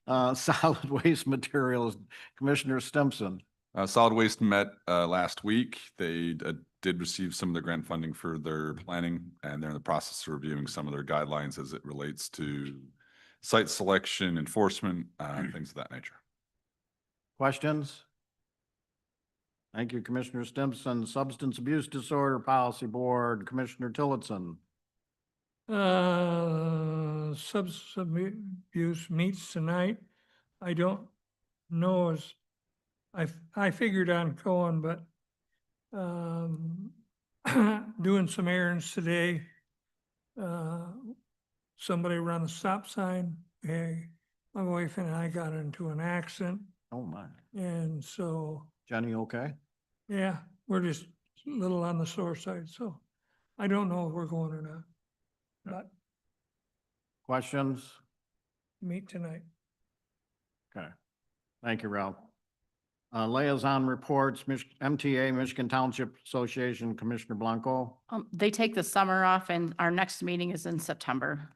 A: Solid Waste Materials, Commissioner Stimson.
P: Solid Waste met last week. They did receive some of the grant funding for their planning, and they're in the process of reviewing some of their guidelines as it relates to site selection, enforcement, things of that nature.
A: Questions? Thank you, Commissioner Stimson. Substance Abuse Disorder Policy Board, Commissioner Tillotson.
B: Substance abuse meets tonight. I don't know as, I figured on going, but doing some errands today. Somebody ran a stop sign. Hey, my wife and I got into an accident.
A: Oh, my.
B: And so,
A: Jenny, okay?
B: yeah, we're just a little on the sore side. So I don't know if we're going or not, but
A: Questions?
B: meet tonight.
A: Okay. Thank you, Ralph. Liaison reports, MTA, Michigan Township Association, Commissioner Blanco.
Q: They take the summer off and our next meeting is in September.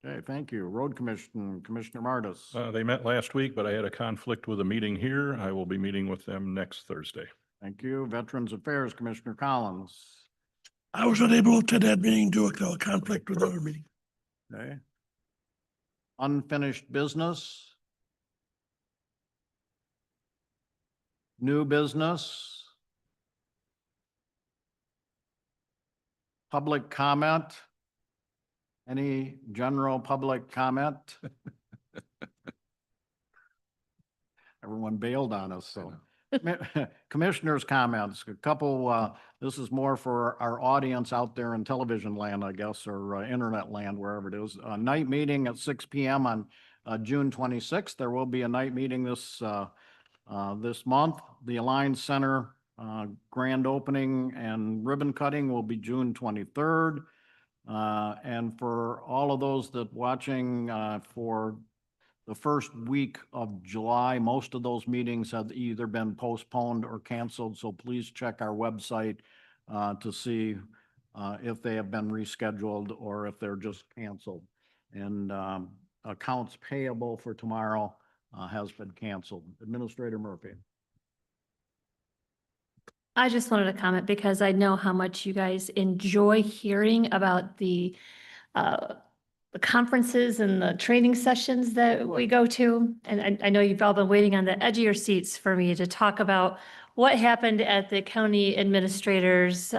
A: Okay, thank you. Road Commission, Commissioner Martis.
N: They met last week, but I had a conflict with a meeting here. I will be meeting with them next Thursday.
A: Thank you. Veterans Affairs, Commissioner Collins.
D: I was unable to attend that meeting due to a conflict with another meeting.
A: Okay. Unfinished business. New business. Public comment. Any general public comment? Everyone bailed on us, so. Commissioners' comments, a couple, this is more for our audience out there in television land, I guess, or internet land, wherever it is. A night meeting at 6 p.m. on June 26th. There will be a night meeting this month. The Alliance Center grand opening and ribbon cutting will be June 23rd. And for all of those that watching for the first week of July, most of those meetings have either been postponed or canceled. So please check our website to see if they have been rescheduled or if they're just canceled. And accounts payable for tomorrow has been canceled. Administrator Murphy.
F: I just wanted to comment because I know how much you guys enjoy hearing about the conferences and the training sessions that we go to. And I know you've all been waiting on the edge of your seats for me to talk about what happened at the county administrators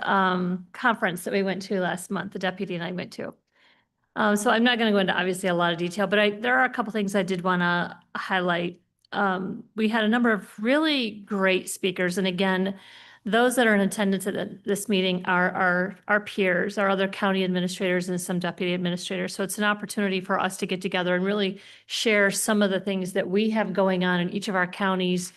F: conference that we went to last month, the deputy and I went to. So I'm not going to go into obviously a lot of detail, but there are a couple things I did want to highlight. We had a number of really great speakers. And again, those that are in attendance at this meeting are our peers, our other county administrators and some deputy administrators. So it's an opportunity for us to get together and really share some of the things that we have going on in each of our counties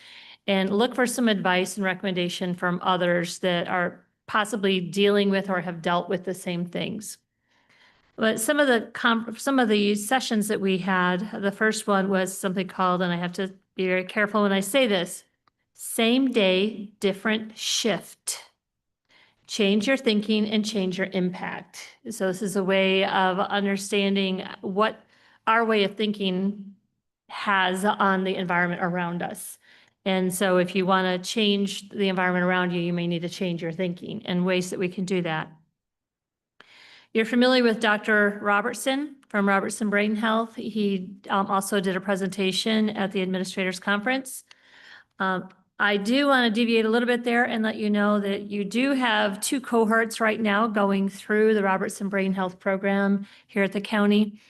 F: and look for some advice and recommendation from others that are possibly dealing with or have dealt with the same things. But some of the sessions that we had, the first one was something called, and I have to be very careful when I say this, same day, different shift. Change your thinking and change your impact. So this is a way of understanding what our way of thinking has on the environment around us. And so if you want to change the environment around you, you may need to change your thinking and ways that we can do that. You're familiar with Dr. Robertson from Robertson Brain Health. He also did a presentation at the administrators conference. I do want to deviate a little bit there and let you know that you do have 2 cohorts right now going through the Robertson Brain Health program here at the county,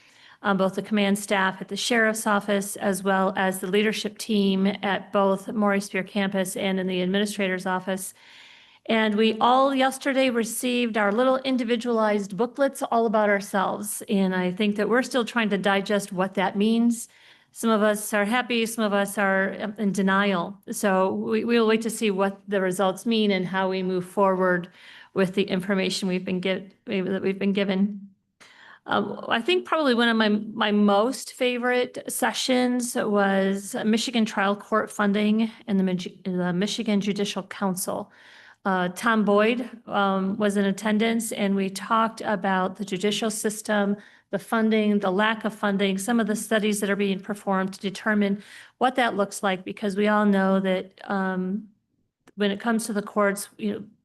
F: both the command staff at the sheriff's office, as well as the leadership team at both Morris Spear campus and in the administrator's office. And we all yesterday received our little individualized booklets all about ourselves. And I think that we're still trying to digest what that means. Some of us are happy, some of us are in denial. So we'll wait to see what the results mean and how we move forward with the information that we've been given. I think probably one of my most favorite sessions was Michigan Trial Court funding and the Michigan Judicial Council. Tom Boyd was in attendance, and we talked about the judicial system, the funding, the lack of funding, some of the studies that are being performed to determine what that looks like, because we all know that when it comes to the courts,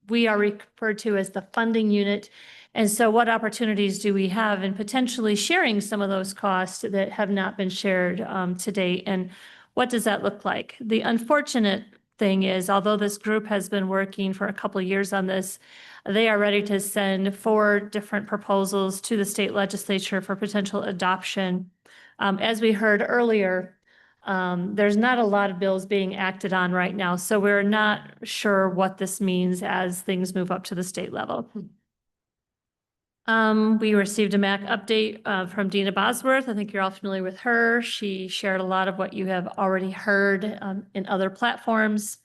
F: we are referred to as the funding unit. And so what opportunities do we have in potentially sharing some of those costs that have not been shared to date? And what does that look like? The unfortunate thing is, although this group has been working for a couple of years on this, they are ready to send 4 different proposals to the state legislature for potential adoption. As we heard earlier, there's not a lot of bills being acted on right now, so we're not sure what this means as things move up to the state level. We received a MAC update from Dina Bosworth. I think you're all familiar with her. She shared a lot of what you have already heard in other platforms.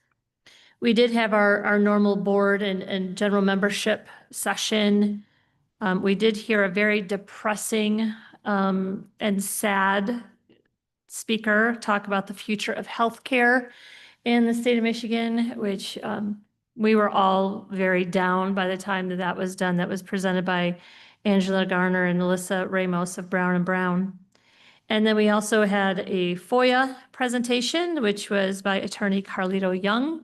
F: We did have our normal board and general membership session. We did hear a very depressing and sad speaker talk about the future of healthcare in the state of Michigan, which we were all very down by the time that was done. That was presented by Angela Garner and Melissa Ramos of Brown and Brown. And then we also had a FOIA presentation, which was by attorney Carlito Young.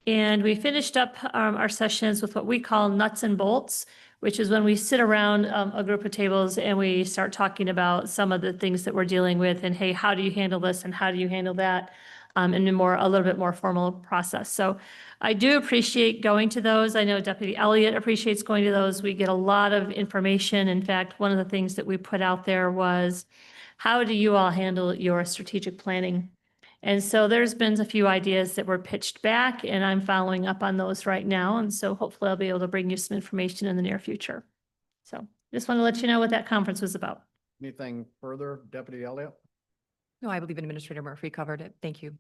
F: And we finished up our sessions with what we call nuts and bolts, which is when we sit around a group of tables and we start talking about some of the things that we're dealing with, and hey, how do you handle this and how do you handle that in a little bit more formal process. So I do appreciate going to those. I know Deputy Elliott appreciates going to those. We get a lot of information. In fact, one of the things that we put out there was, how do you all handle your strategic planning? And so there's been a few ideas that were pitched back, and I'm following up on those right now. And so hopefully I'll be able to bring you some information in the near future. So just want to let you know what that conference was about.
A: Anything further, Deputy Elliott?
R: No, I believe Administrator Murphy covered it. Thank you.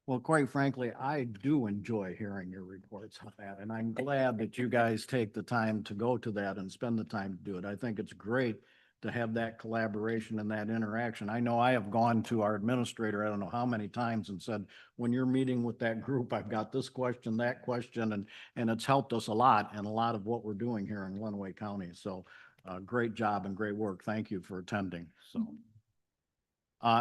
A: Well, quite frankly, I do enjoy hearing your reports on that, and I'm glad that you guys take the time to go to that and spend the time to do it. I think it's great to have that collaboration and that interaction. I know I have gone to our administrator, I don't know how many times, and said, when you're meeting with that group, I've got this question, that question, and it's helped us a lot in a lot of what we're doing here in Lenawee County. So great job and great work. Thank you for attending. So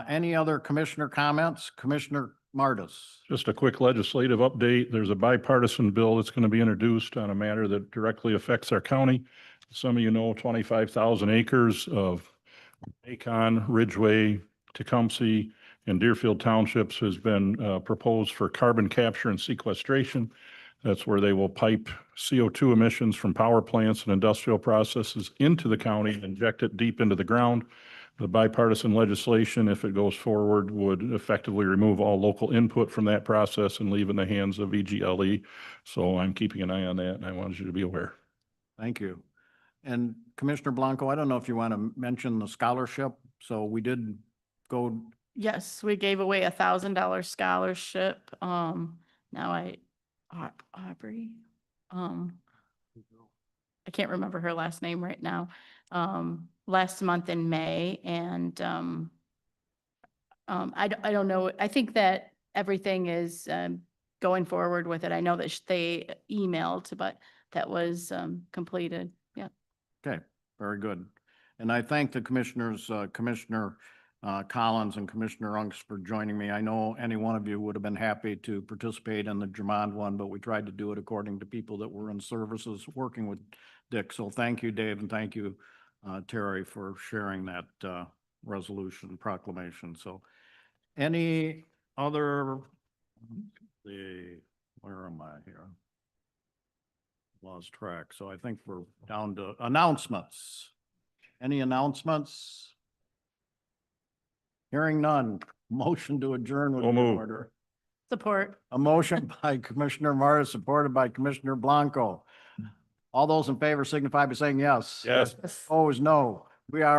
A: any other commissioner comments? Commissioner Martis.
N: Just a quick legislative update. There's a bipartisan bill that's going to be introduced on a matter that directly affects our county. Some of you know 25,000 acres of Macon, Ridgeway, Tecumseh, and Deerfield Townships has been proposed for carbon capture and sequestration. That's where they will pipe CO2 emissions from power plants and industrial processes into the county and inject it deep into the ground. The bipartisan legislation, if it goes forward, would effectively remove all local input from that process and leave in the hands of EGLE. So I'm keeping an eye on that, and I wanted you to be aware.
A: Thank you. And Commissioner Blanco, I don't know if you want to mention the scholarship. So we did go.
Q: Yes, we gave away $1,000 scholarship. Aubrey, I can't remember her last name right now. Last month in May, and I don't know. I think that everything is going forward with it. I know that they emailed, but that was completed. Yeah.
A: Okay, very good. And I thank the commissioners, Commissioner Collins and Commissioner Unks for joining me. I know any one of you would have been happy to participate in the Drummond one, but we tried to do it according to people that were in services working with Dick. So thank you, Dave, and thank you, Terry, for sharing that resolution proclamation. So any other, where am I here? Lost track. So I think we're down to announcements. Any announcements? Hearing none. Motion to adjourn would be in order.
Q: Support.
A: A motion by Commissioner Morris, supported by Commissioner Blanco. All those in favor signify by saying yes.
N: Yes.
A: Opposed, no. We are